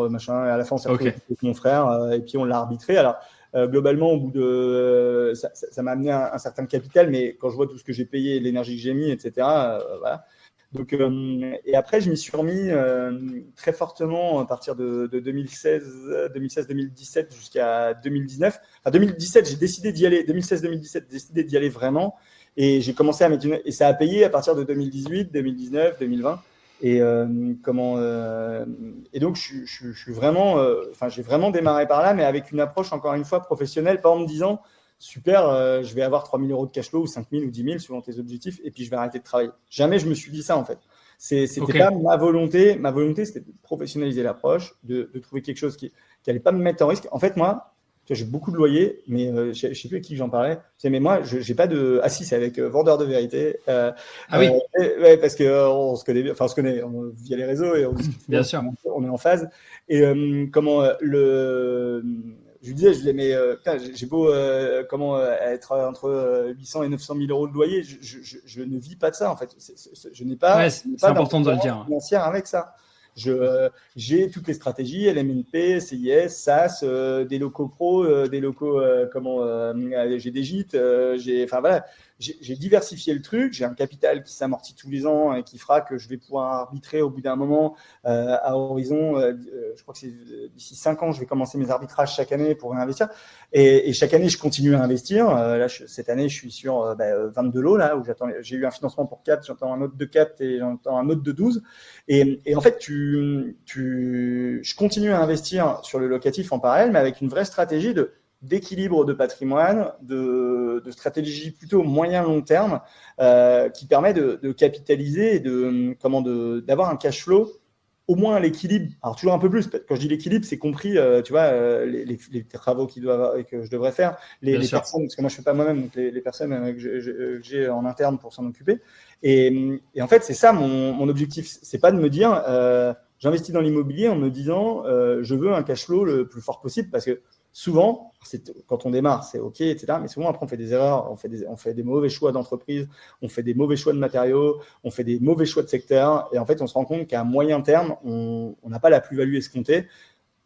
machin. Et à la fin, on s'est retrouvé Ok. avec mon frère et puis on l'a arbitré. Alors, globalement, au bout de. Ça m'a amené un certain capital, mais quand je vois tout ce que j'ai payé, l'énergie que j'ai mis, etc., voilà. Donc, et après, je m'y suis remis très fortement à partir de 2016-2017 jusqu'à 2019. Enfin, 2017, j'ai décidé d'y aller. 2016-2017, j'ai décidé d'y aller vraiment. Et j'ai commencé à mettre et ça a payé à partir de 2018, 2019, 2020. Et et donc je suis vraiment, enfin j'ai vraiment démarré par là, mais avec une approche encore une fois professionnelle, pas en me disant super, je vais avoir 3 000 € de cash flow ou 5 000 ou 10 000 suivant tes objectifs, et puis je vais arrêter de travailler. Jamais je me suis dit ça en fait. C'était Ok. pas ma volonté. Ma volonté, c'était de professionnaliser l'approche, de trouver quelque chose qui allait pas me mettre en risque. En fait, moi, j'ai beaucoup de loyers, mais je ne sais plus avec qui j'en parlais. Mais moi, je n'ai pas de. Ah si, c'est avec Vendeur de Vérité. Ah oui, Ouais, parce qu'on se connaît, enfin, on se connaît via les réseaux et on discute bien souvent, sûr. on est en phase. Et je lui disais, mais putain, j'ai beau être entre 800 et 900 000 € de loyer, je ne vis pas de ça en fait. Je n'ai Ouais, pas, c'est pas important de le d'indépendance dire. financière avec ça. J'ai toutes les stratégies, LMNP, CIS, SaaS, des locaux pro, des locaux, j'ai des gîtes, enfin voilà, j'ai diversifié le truc, j'ai un capital qui s'amortit tous les ans et qui fera que je vais pouvoir arbitrer au bout d'un moment à horizon, je crois que c'est d'ici 5 ans, je vais commencer mes arbitrages chaque année pour réinvestir. Et chaque année, je continue à investir. Là, cette année, je suis sur 22 lots, là, où j'ai eu un financement pour 4, j'entends un autre de 4 et j'entends un autre de 12. Et en fait, je continue à investir sur le locatif en parallèle, mais avec une vraie stratégie d'équilibre de patrimoine, de stratégie plutôt moyen-long terme, qui permet de capitaliser et d'avoir un cash flow au moins à l'équilibre. Alors toujours un peu plus. Quand je dis l'équilibre, c'est compris, tu vois, les travaux que je devrais faire, Bien les sûr. personnes, parce que moi je fais pas moi-même, donc les personnes que j'ai en interne pour s'en occuper. Et en fait, c'est ça mon objectif. C'est pas de me dire, j'investis dans l'immobilier en me disant, je veux un cash flow le plus fort possible, parce que souvent, quand on démarre, c'est OK, etc. Mais souvent, après, on fait des erreurs, on fait des mauvais choix d'entreprise, on fait des mauvais choix de matériaux, on fait des mauvais choix de secteur. Et en fait, on se rend compte qu'à moyen terme, on n'a pas la plus-value escomptée.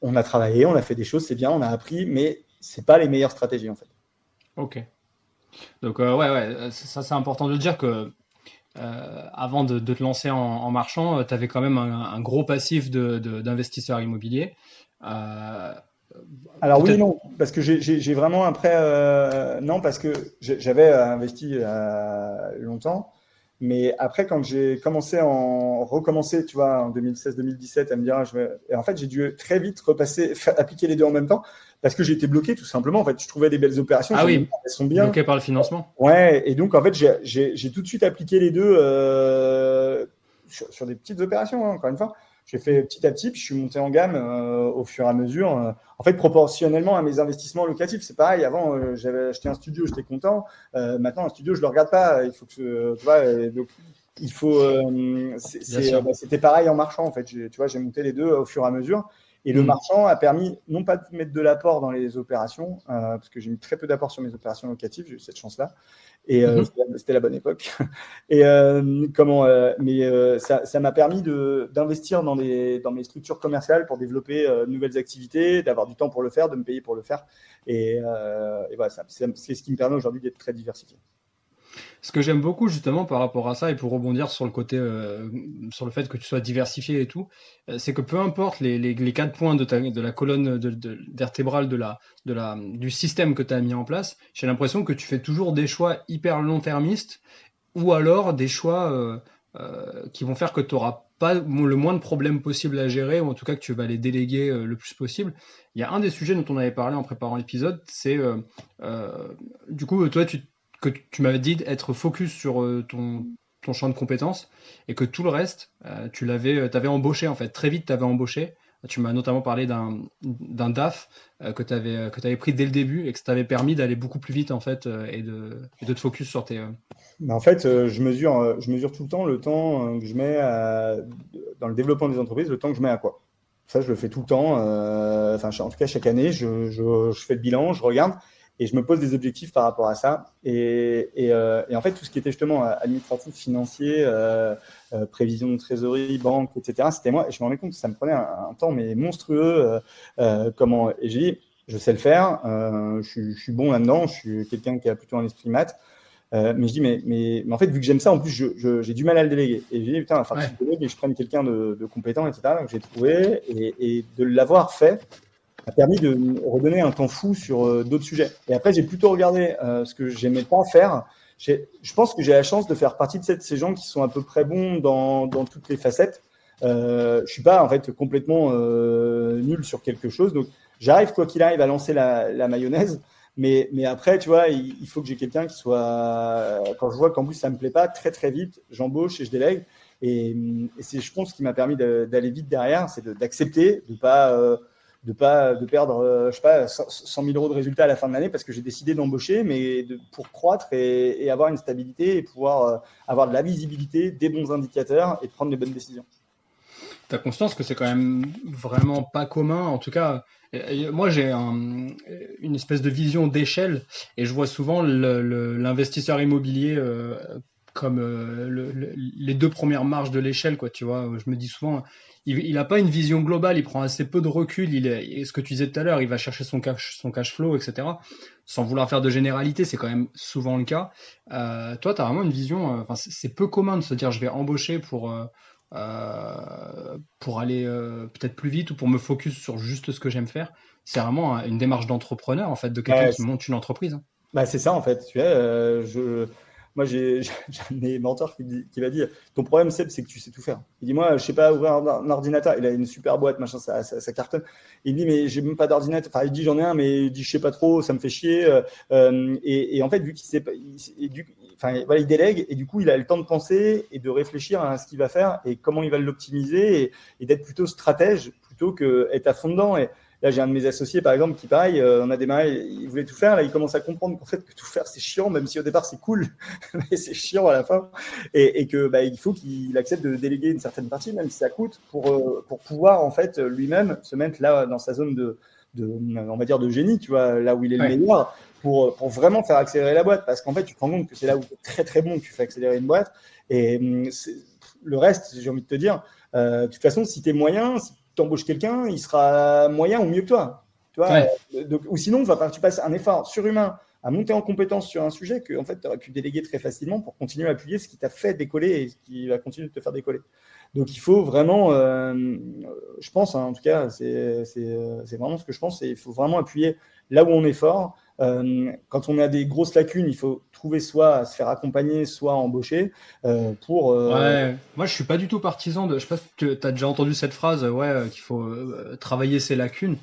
On a travaillé, on a fait des choses, c'est bien, on a appris, mais ce n'est pas les meilleures stratégies, en fait. Ok. Donc, ouais, ça c'est important de le dire que avant de te lancer en marchand, tu avais quand même un gros passif d'investisseur immobilier. Euh, Alors oui et Peut-être. non, parce que j'ai vraiment après, non, parce que j'avais investi longtemps, mais après quand j'ai recommencé, tu vois, en 2016-2017 à me dire, et en fait j'ai dû très vite appliquer les deux en même temps, parce que j'ai été bloqué tout simplement. En fait, je trouvais des belles opérations, Ah oui, elles sont bien. bloqué par le financement. Ouais, et donc en fait j'ai tout de suite appliqué les deux sur des petites opérations, hein, encore une fois. J'ai fait petit à petit, puis je suis monté en gamme au fur et à mesure. En fait, proportionnellement à mes investissements locatifs, c'est pareil. Avant, j'avais acheté un studio, j'étais content. Maintenant, un studio, je le regarde pas. Il faut que tu vois. Donc, il faut. Bien sûr. C'était pareil en marchant, en fait. Tu vois, j'ai monté les deux au fur et à mesure. Et le marchand a permis, non pas de mettre de l'apport dans les opérations, parce que j'ai mis très peu d'apport sur mes opérations locatives, j'ai eu cette chance-là. Et c'était la bonne époque. Et ça m'a permis d'investir dans mes structures commerciales pour développer de nouvelles activités, d'avoir du temps pour le faire, de me payer pour le faire. Et voilà, c'est ce qui me permet aujourd'hui d'être très diversifié. Ce que j'aime beaucoup justement par rapport à ça, et pour rebondir sur le côté, sur le fait que tu sois diversifié et tout, c'est que peu importe les 4 points de la colonne vertébrale du système que tu as mis en place, j'ai l'impression que tu fais toujours des choix hyper long-termistes, ou alors des choix qui vont faire que tu n'auras pas le moins de problèmes possible à gérer, ou en tout cas que tu vas les déléguer le plus possible. Il y a un des sujets dont on avait parlé en préparant l'épisode, c'est du coup, toi, que tu m'avais dit être focus sur ton champ de compétences et que tout le reste, tu avais embauché en fait. Très vite, tu avais embauché. Tu m'as notamment parlé d'un DAF que tu avais pris dès le début et que ça t'avait permis d'aller beaucoup plus vite en fait et de te focus sur tes. Mais en fait, je mesure tout le temps que je mets dans le développement des entreprises, le temps que je mets à quoi. Ça, je le fais tout le temps. En tout cas, chaque année, je fais le bilan, je regarde. Et je me pose des objectifs par rapport à ça. Et en fait, tout ce qui était justement administratif, financier, prévision de trésorerie, banque, etc., c'était moi. Et je me rendais compte que ça me prenait un temps mais monstrueux. Et j'ai dit, je sais le faire, je suis bon là-dedans, je suis quelqu'un qui a plutôt un esprit maths. Mais je dis, mais en fait, vu que j'aime ça, en plus, j'ai du mal à le déléguer. Et j'ai dit, putain, enfin, je délègue et je prenne quelqu'un de compétent, etc., que j'ai trouvé. Et de l'avoir fait a permis de me redonner un temps fou sur d'autres sujets. Et après, j'ai plutôt regardé ce que j'aimais pas faire. Je pense que j'ai la chance de faire partie de ces gens qui sont à peu près bons dans toutes les facettes. Je suis pas en fait complètement nul sur quelque chose. Donc, j'arrive quoi qu'il arrive à lancer la mayonnaise. Mais après, tu vois, il faut que j'ai quelqu'un qui soit. Quand je vois qu'en plus ça me plaît pas, très très vite, j'embauche et je délègue. Et c'est, je pense, ce qui m'a permis d'aller vite derrière, c'est d'accepter, de perdre, je sais pas, 100 000 € de résultats à la fin de l'année parce que j'ai décidé d'embaucher, mais pour croître et avoir une stabilité et pouvoir avoir de la visibilité, des bons indicateurs et de prendre les bonnes décisions. Tu as conscience que c'est quand même vraiment pas commun, en tout cas. Moi, j'ai une espèce de vision d'échelle et je vois souvent l'investisseur immobilier comme les 2 premières marches de l'échelle, quoi. Tu vois, je me dis souvent, il n'a pas une vision globale, il prend assez peu de recul. Et ce que tu disais tout à l'heure, il va chercher son cash flow, etc. Sans vouloir faire de généralité, c'est quand même souvent le cas. Toi, tu as vraiment une vision. C'est peu commun de se dire, je vais embaucher pour aller peut-être plus vite ou pour me focus sur juste ce que j'aime faire. C'est vraiment une démarche d'entrepreneur, en fait, de quelqu'un qui monte une entreprise. Bah, c'est ça, en fait. Tu vois, moi, j'ai un de mes mentors qui m'a dit, ton problème, c'est que tu sais tout faire. Il dit, moi, je sais pas ouvrir un ordinateur. Il a une super boîte, machin, ça cartonne. Il me dit, mais j'ai même pas d'ordinateur. Enfin, il dit, j'en ai un, mais il dit, je sais pas trop, ça me fait chier. Et en fait, vu qu'il sait pas, il délègue et du coup, il a le temps de penser et de réfléchir à ce qu'il va faire et comment il va l'optimiser et d'être plutôt stratège plutôt qu'être à fond dedans. Et là, j'ai un de mes associés, par exemple, qui, pareil, on a démarré, il voulait tout faire. Là, il commence à comprendre qu'en fait, que tout faire, c'est chiant, même si au départ, c'est cool, mais c'est chiant à la fin. Et que, il faut qu'il accepte de déléguer une certaine partie, même si ça coûte, pour pouvoir, en fait, lui-même se mettre là, dans sa zone on va dire, de génie, tu vois, là où il est le meilleur, pour vraiment faire accélérer la boîte. Parce qu'en fait, tu te rends compte que c'est là où tu es très, très bon que tu fais accélérer une boîte. Et le reste, j'ai envie de te dire, de toute façon, si tu es moyen, si tu embauches quelqu'un, il sera moyen ou mieux que toi. Tu vois, ou sinon, tu passes un effort surhumain à monter en compétence sur un sujet que en fait, tu aurais pu déléguer très facilement pour continuer à appuyer ce qui t'a fait décoller et ce qui va continuer de te faire décoller. Donc, il faut vraiment, je pense, en tout cas, c'est vraiment ce que je pense, il faut vraiment appuyer là où on est fort. Quand on a des grosses lacunes, il faut trouver soit à se faire accompagner, soit à embaucher pour. Ouais, moi je suis pas du tout partisan de. Je sais pas si tu as déjà entendu cette phrase, qu'il faut travailler ses lacunes.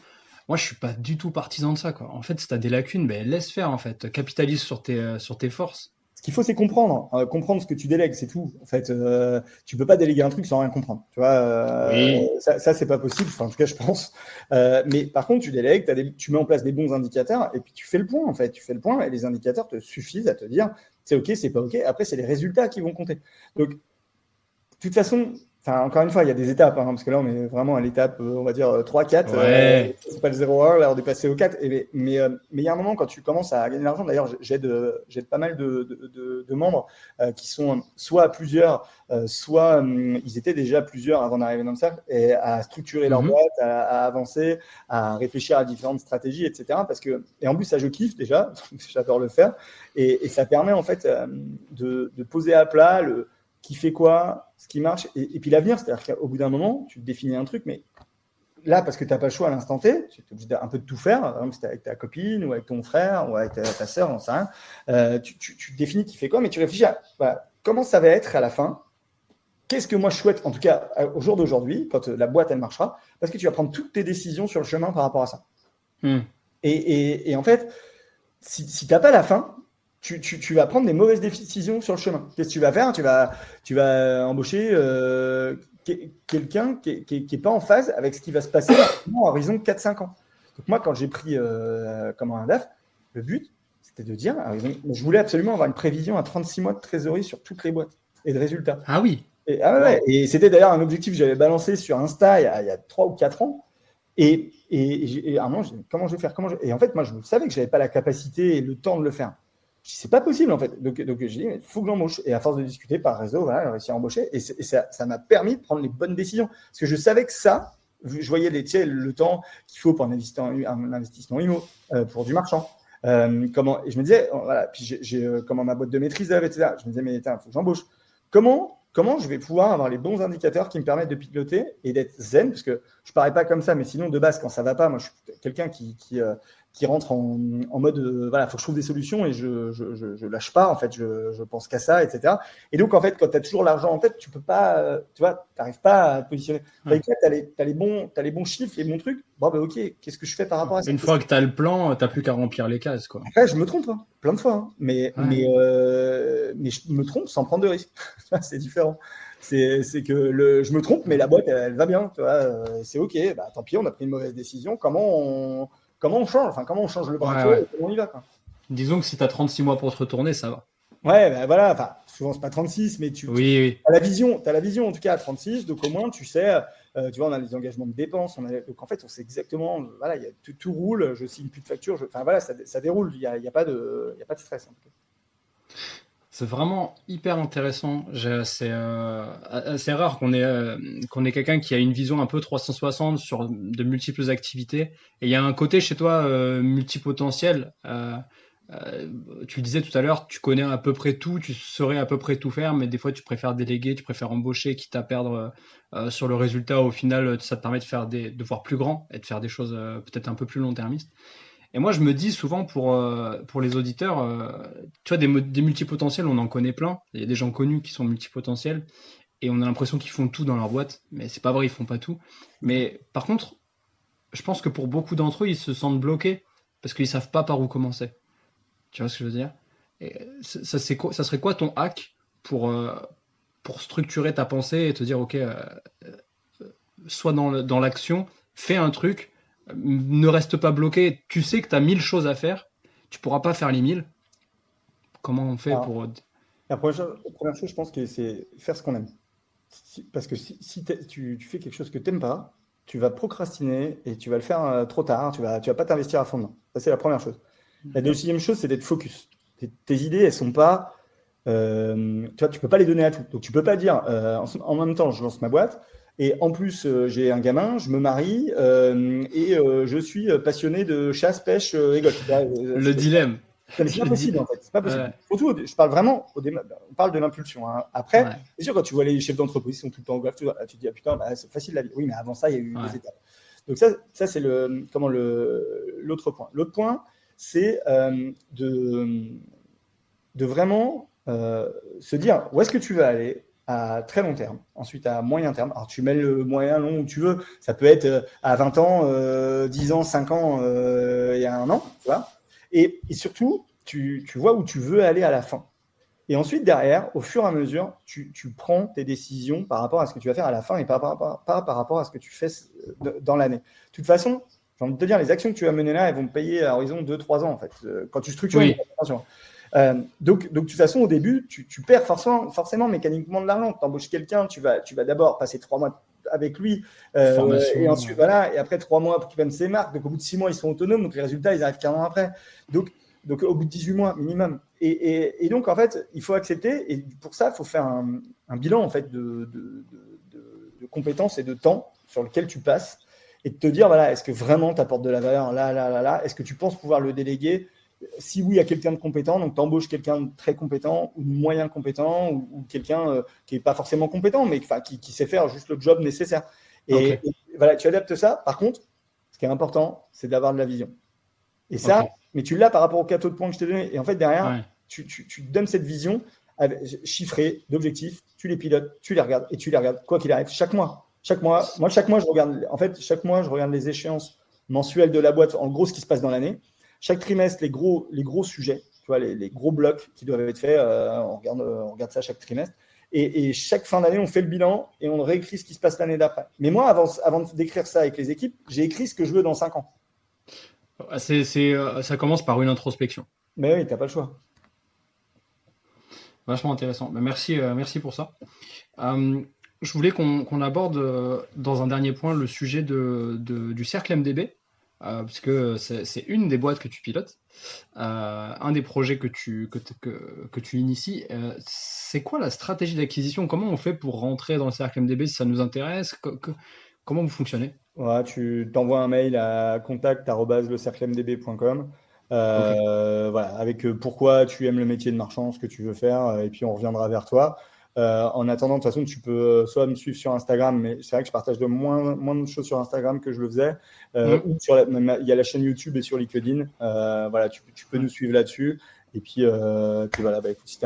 Moi je suis pas du tout partisan de ça, quoi. En fait, si t'as des lacunes, laisse faire, en fait. Capitalise sur tes forces. Ce qu'il faut, c'est comprendre ce que tu délègues, c'est tout. En fait, tu peux pas déléguer un truc sans rien comprendre. Tu vois, Oui. ça c'est pas possible. Enfin, en tout cas, je pense. Mais par contre, tu délègues, tu mets en place des bons indicateurs et puis tu fais le point. En fait, tu fais le point et les indicateurs te suffisent à te dire c'est ok, c'est pas ok. Après, c'est les résultats qui vont compter. Donc, de toute façon, Enfin, encore une fois, il y a des étapes, parce que là, on est vraiment à l'étape, on va dire 3-4. Ouais. C'est pas le 0-1, là, on est passé au 4. Mais il y a un moment, quand tu commences à gagner de l'argent, d'ailleurs, j'aide pas mal de membres qui sont soit à plusieurs, soit ils étaient déjà plusieurs avant d'arriver dans le cercle, et à structurer leur boîte, à avancer, à réfléchir à différentes stratégies, etc. Et en plus, ça, je kiffe déjà, j'adore le faire. Et ça permet, en fait, de poser à plat qui fait quoi, ce qui marche, et puis l'avenir. C'est-à-dire qu'au bout d'un moment, tu te définis un truc, mais là, parce que tu n'as pas le choix à l'instant T, tu es obligé un peu de tout faire. Par exemple, si tu es avec ta copine ou avec ton frère ou avec ta sœur, on sait rien. Tu te définis qui fait quoi, mais tu réfléchis à voilà, comment ça va être à la fin. Qu'est-ce que moi je souhaite, en tout cas au jour d'aujourd'hui, quand la boîte elle marchera, parce que tu vas prendre toutes tes décisions sur le chemin par rapport à ça. Et en fait, si tu n'as pas la fin, tu vas prendre des mauvaises décisions sur le chemin. Qu'est-ce que tu vas faire ? Tu vas embaucher quelqu'un qui n'est pas en phase avec ce qui va se passer à horizon 4-5 ans. Donc moi, quand j'ai pris comme un DAF, le but, c'était de dire, je voulais absolument avoir une prévision à 36 mois de trésorerie sur toutes les boîtes et de résultats. Ah oui. Et c'était d'ailleurs un objectif que j'avais balancé sur Insta il y a 3 ou 4 ans. Et à un moment, je me dis, comment je vais faire Et en fait, moi, je savais que je n'avais pas la capacité et le temps de le faire. Je dis, c'est pas possible, en fait. Donc j'ai dit, il faut que j'embauche. Et à force de discuter par réseau, voilà, j'ai réussi à embaucher. Et ça m'a permis de prendre les bonnes décisions. Parce que je savais que ça, je voyais le temps qu'il faut pour un investissement IMO, pour du marchand. Et je me disais, voilà, puis j'ai comment ma boîte de maîtrise, etc. Je me disais, mais il faut que j'embauche. Comment je vais pouvoir avoir les bons indicateurs qui me permettent de piloter et d'être zen, parce que je ne parais pas comme ça, mais sinon, de base, quand ça ne va pas, moi, je suis quelqu'un qui rentre en mode, voilà, il faut que je trouve des solutions et je lâche pas, en fait, je pense qu'à ça, etc. Et donc, en fait, quand tu as toujours l'argent en tête, tu peux pas, tu vois, tu n'arrives pas à te positionner. Tu as les bons chiffres, les bons trucs. Bon, ben, ok, qu'est-ce que je fais par rapport à ça ? Une fois que tu as le plan, tu n'as plus qu'à remplir les cases, quoi. Après, je me trompe, plein de fois, mais je me trompe sans prendre de risque. C'est différent. C'est que je me trompe, mais la boîte, elle va bien. Tu vois, c'est ok. Bah, tant pis, on a pris une mauvaise décision. Comment on change ? Enfin, comment on change le braquet ? Comment on y va, quoi. Disons que si tu as 36 mois pour te retourner, ça va. Ouais, ben voilà. Enfin, souvent, c'est pas 36, mais tu as la vision. Tu as la vision, en tout cas, à 36. Donc, au moins, tu sais, tu vois, on a les engagements de dépenses. Donc, en fait, on sait exactement. Voilà, tout roule. Je signe plus de facture. Enfin, voilà, ça déroule. Il n'y a pas de stress, en tout cas. C'est vraiment hyper intéressant. C'est assez rare qu'on ait quelqu'un qui a une vision un peu 360 sur de multiples activités. Et il y a un côté chez toi multipotentiel. Tu le disais tout à l'heure, tu connais à peu près tout, tu saurais à peu près tout faire, mais des fois tu préfères déléguer, tu préfères embaucher, quitte à perdre sur le résultat. Au final, ça te permet de voir plus grand et de faire des choses peut-être un peu plus long-termistes. Et moi, je me dis souvent pour les auditeurs, tu vois, des multipotentiels, on en connaît plein. Il y a des gens connus qui sont multipotentiels et on a l'impression qu'ils font tout dans leur boîte, mais c'est pas vrai, ils font pas tout. Mais par contre, je pense que pour beaucoup d'entre eux, ils se sentent bloqués parce qu'ils savent pas par où commencer. Tu vois ce que je veux dire ? Et ça serait quoi ton hack pour structurer ta pensée et te dire, ok, sois dans l'action, fais un truc. Ne reste pas bloqué. Tu sais que tu as 1000 choses à faire. Tu pourras pas faire les 1000. Comment on fait pour... La première chose, je pense que c'est faire ce qu'on aime. Parce que si tu fais quelque chose que tu n'aimes pas, tu vas procrastiner et tu vas le faire trop tard. Tu vas pas t'investir à fond dedans. Ça, c'est la première chose. La deuxième chose, c'est d'être focus. Tes idées, elles sont pas... tu vois, tu peux pas les donner à tout. Donc, tu peux pas dire, en même temps, je lance ma boîte. Et en plus, j'ai un gamin, je me marie et je suis passionné de chasse, pêche et golf. Le dilemme. C'est pas possible, en fait. C'est pas possible. Surtout, je parle vraiment, on parle de l'impulsion. Hein. Après, c'est sûr, quand tu vois les chefs d'entreprise qui sont tout le temps au golf, tu te dis, ah putain, c'est facile la vie. Oui, mais avant ça, il y a eu des étapes. Donc ça c'est l'autre point. L'autre point, c'est de vraiment se dire où est-ce que tu veux aller à très long terme, ensuite à moyen terme. Alors, tu mets le moyen, long où tu veux. Ça peut être à 20 ans, 10 ans, 5 ans et à 1 an, tu vois. Et surtout, tu vois où tu veux aller à la fin. Et ensuite, derrière, au fur et à mesure, tu prends tes décisions par rapport à ce que tu vas faire à la fin et pas par rapport à ce que tu fais dans l'année. De toute façon, j'ai envie de te dire, les actions que tu vas mener là, elles vont te payer à horizon 2-3 ans, en fait, quand tu structures une opération. Donc, de toute façon, au début, tu perds forcément mécaniquement de l'argent. Tu embauches quelqu'un, tu vas d'abord passer 3 mois avec lui, Formation. et ensuite, voilà, et après 3 mois pour qu'il prenne ses marques. Donc, au bout de 6 mois, ils sont autonomes. Donc, les résultats, ils arrivent qu'un an après. Donc, au bout de 18 mois minimum. Et donc, en fait, il faut accepter. Et pour ça, il faut faire un bilan, en fait, de compétences et de temps sur lequel tu passes et de te dire, voilà, est-ce que vraiment tu apportes de la valeur là? Est-ce que tu penses pouvoir le déléguer? Si oui, à quelqu'un de compétent, donc tu embauches quelqu'un de très compétent ou de moyen compétent ou quelqu'un qui n'est pas forcément compétent, mais qui sait faire juste le job nécessaire. Et voilà, tu adaptes ça. Par contre, ce qui est important, c'est d'avoir de la vision. Et ça, mais tu l'as par rapport au cadeau de points que je t'ai donné. Et en fait, derrière, tu te donnes cette vision chiffrée d'objectifs, tu les pilotes, tu les regardes et tu les regardes, quoi qu'il arrive, chaque mois. Moi, chaque mois, je regarde les échéances mensuelles de la boîte, en gros, ce qui se passe dans l'année. Chaque trimestre, les gros sujets, tu vois, les gros blocs qui doivent être faits, on regarde ça chaque trimestre. Et chaque fin d'année, on fait le bilan et on réécrit ce qui se passe l'année d'après. Mais moi, avant d'écrire ça avec les équipes, j'ai écrit ce que je veux dans 5 ans. Ça commence par une introspection. Mais oui, tu n'as pas le choix. Vachement intéressant. Merci pour ça. Je voulais qu'on aborde dans un dernier point le sujet du cercle MDB. Parce que c'est une des boîtes que tu pilotes, un des projets que tu inities. C'est quoi la stratégie d'acquisition? Comment on fait pour rentrer dans le cercle MDB si ça nous intéresse? Comment vous fonctionnez? Ouais, tu t'envoies un mail à contact@lecerclemdb.com. Voilà, avec pourquoi tu aimes le métier de marchand, ce que tu veux faire, et puis on reviendra vers toi. En attendant, de toute façon, tu peux soit me suivre sur Instagram, mais c'est vrai que je partage de moins de choses sur Instagram que je le faisais. Ou il y a la chaîne YouTube et sur LinkedIn. Voilà, tu peux nous suivre là-dessus. Et puis voilà, écoute, si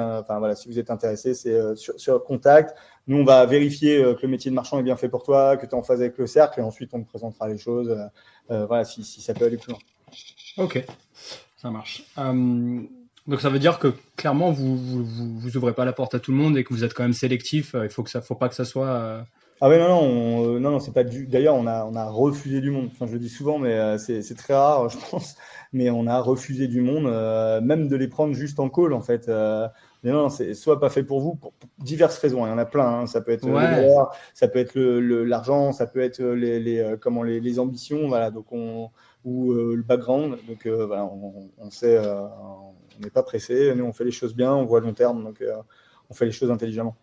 vous êtes intéressé, c'est sur Contact. Nous, on va vérifier que le métier de marchand est bien fait pour toi, que tu es en phase avec le cercle, et ensuite on te présentera les choses. Voilà, si ça peut aller plus loin. Ok, ça marche. Donc ça veut dire que clairement vous ouvrez pas la porte à tout le monde et que vous êtes quand même sélectif. Il faut pas que ça soit. Ah ouais, non, c'est pas du. D'ailleurs, on a refusé du monde. Enfin, je le dis souvent, mais c'est très rare, je pense. Mais on a refusé du monde, même de les prendre juste en call, en fait. Mais non, c'est soit pas fait pour vous, pour diverses raisons. Il y en a plein. Hein. Ça peut être les valeurs, ça peut être l'argent, ça peut être les ambitions, voilà. Donc ou le background. Donc voilà, on sait, on n'est pas pressé. Nous, on fait les choses bien, on voit long terme, donc on fait les choses intelligemment.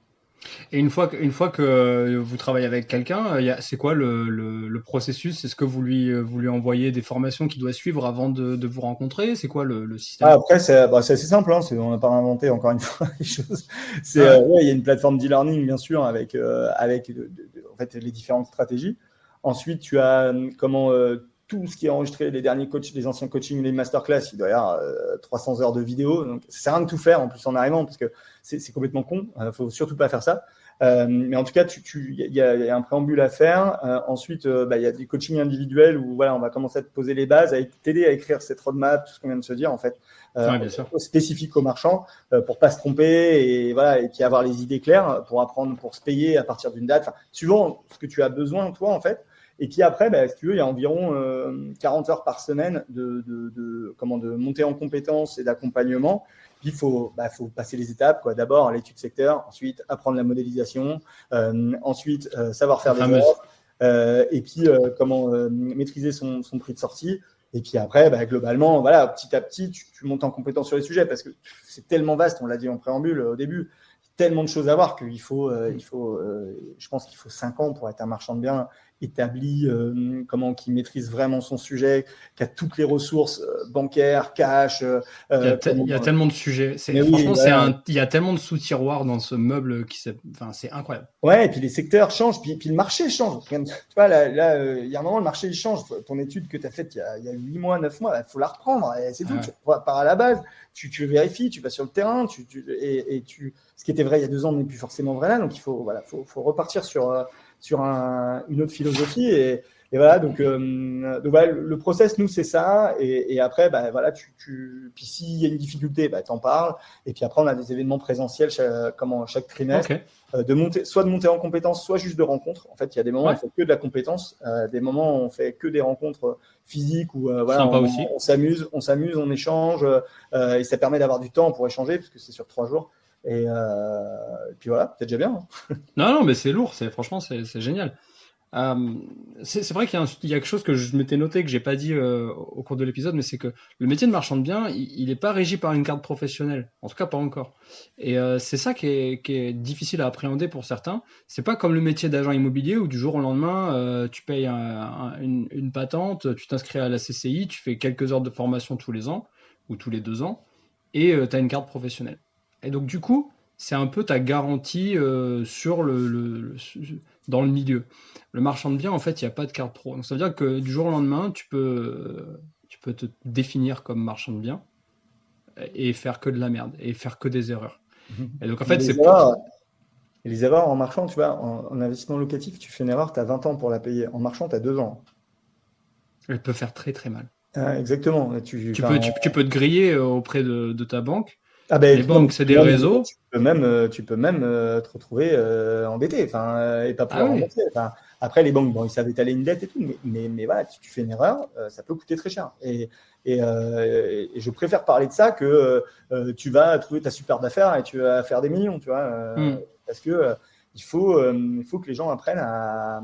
Et une fois que vous travaillez avec quelqu'un, c'est quoi le processus? Est-ce que vous lui envoyez des formations qu'il doit suivre avant de vous rencontrer? C'est quoi le système? Après, c'est assez simple. Hein, on n'a pas inventé encore une fois les choses. Il y a une plateforme d'e-learning, bien sûr, avec en fait, les différentes stratégies. Ensuite, tu as tout ce qui est enregistré, les derniers coachs, les anciens coachings, les masterclass, il doit y avoir 300 heures de vidéo. Donc, ça sert à rien de tout faire en plus en arrivant parce que c'est complètement con. Faut surtout pas faire ça. Mais en tout cas, il y a un préambule à faire. Ensuite, il y a des coachings individuels où voilà, on va commencer à te poser les bases, à t'aider à écrire cette roadmap, tout ce qu'on vient de se dire en fait, bien sûr. spécifique aux marchands pour pas se tromper et voilà, et puis avoir les idées claires pour apprendre, pour se payer à partir d'une date, suivant ce que tu as besoin toi en fait. Et puis après, si tu veux, il y a environ 40 heures par semaine de montée en compétences et d'accompagnement. Puis il faut passer les étapes, quoi. D'abord l'étude secteur, ensuite apprendre la modélisation, ensuite savoir faire des offres, et puis maîtriser son prix de sortie. Et puis après, globalement, voilà, petit à petit, tu montes en compétence sur les sujets parce que c'est tellement vaste, on l'a dit en préambule au début, tellement de choses à voir qu'il faut, je pense qu'il faut 5 ans pour être un marchand de biens établi, qui maîtrise vraiment son sujet, qui a toutes les ressources bancaires, cash. Il y a tellement de sujets. Franchement, il y a tellement de sous-tiroirs dans ce meuble c'est incroyable. Ouais, et puis les secteurs changent, puis le marché change. Tu vois, là, il y a un moment, le marché il change. Ton étude que tu as faite il y a 8 mois, 9 mois, il faut la reprendre. Et c'est tout. Tu pars à la base, tu vérifies, tu vas sur le terrain, ce qui était vrai il y a 2 ans n'est plus forcément vrai là. Donc il faut repartir sur une autre philosophie. Et voilà, donc voilà, le process, nous, c'est ça. Et après, bah, voilà, puis s'il y a une difficulté, bah, t'en parles. Et puis après, on a des événements présentiels chaque trimestre, Ok. soit de monter en compétences, soit juste de rencontres. En fait, il y a des moments où Ouais. on fait que de la compétence, des moments où on fait que des rencontres physiques, où voilà, Sympa aussi. on s'amuse, on échange, et ça permet d'avoir du temps pour échanger, parce que c'est sur 3 jours. Et puis voilà, c'est déjà bien. Non, non, mais c'est lourd. Franchement, c'est génial. Euh, c'est vrai qu'il y a quelque chose que je m'étais noté que j'ai pas dit au cours de l'épisode, mais c'est que le métier de marchand de biens, il est pas régi par une carte professionnelle, en tout cas pas encore. Et c'est ça qui est difficile à appréhender pour certains. C'est pas comme le métier d'agent immobilier où du jour au lendemain, tu payes une patente, tu t'inscris à la CCI, tu fais quelques heures de formation tous les ans ou tous les 2 ans, et tu as une carte professionnelle. Et donc du coup, c'est un peu ta garantie sur dans le milieu. Le marchand de biens, en fait, il n'y a pas de carte pro. Donc, ça veut dire que du jour au lendemain, tu peux te définir comme marchand de biens et faire que de la merde et faire que des erreurs. Et donc, en Mais fait, c'est pour. les erreurs en marchand, tu vois, en investissement locatif, tu fais une erreur, tu as 20 ans pour la payer. En marchand, tu as 2 ans. Elle peut faire très très mal. Exactement. Tu peux te griller auprès de ta banque. Ah ben, Les non, mais banques, c'est des réseaux. tu peux même te retrouver embêté, et pas Ah pouvoir oui, rembourser. Enfin, après, les banques, bon, ils savent étaler une dette et tout, mais voilà, si tu fais une erreur, ça peut coûter très cher. Et je préfère parler de ça que tu vas trouver ta super d'affaires et tu vas faire des millions, tu vois, Hmm. parce que il faut que les gens apprennent à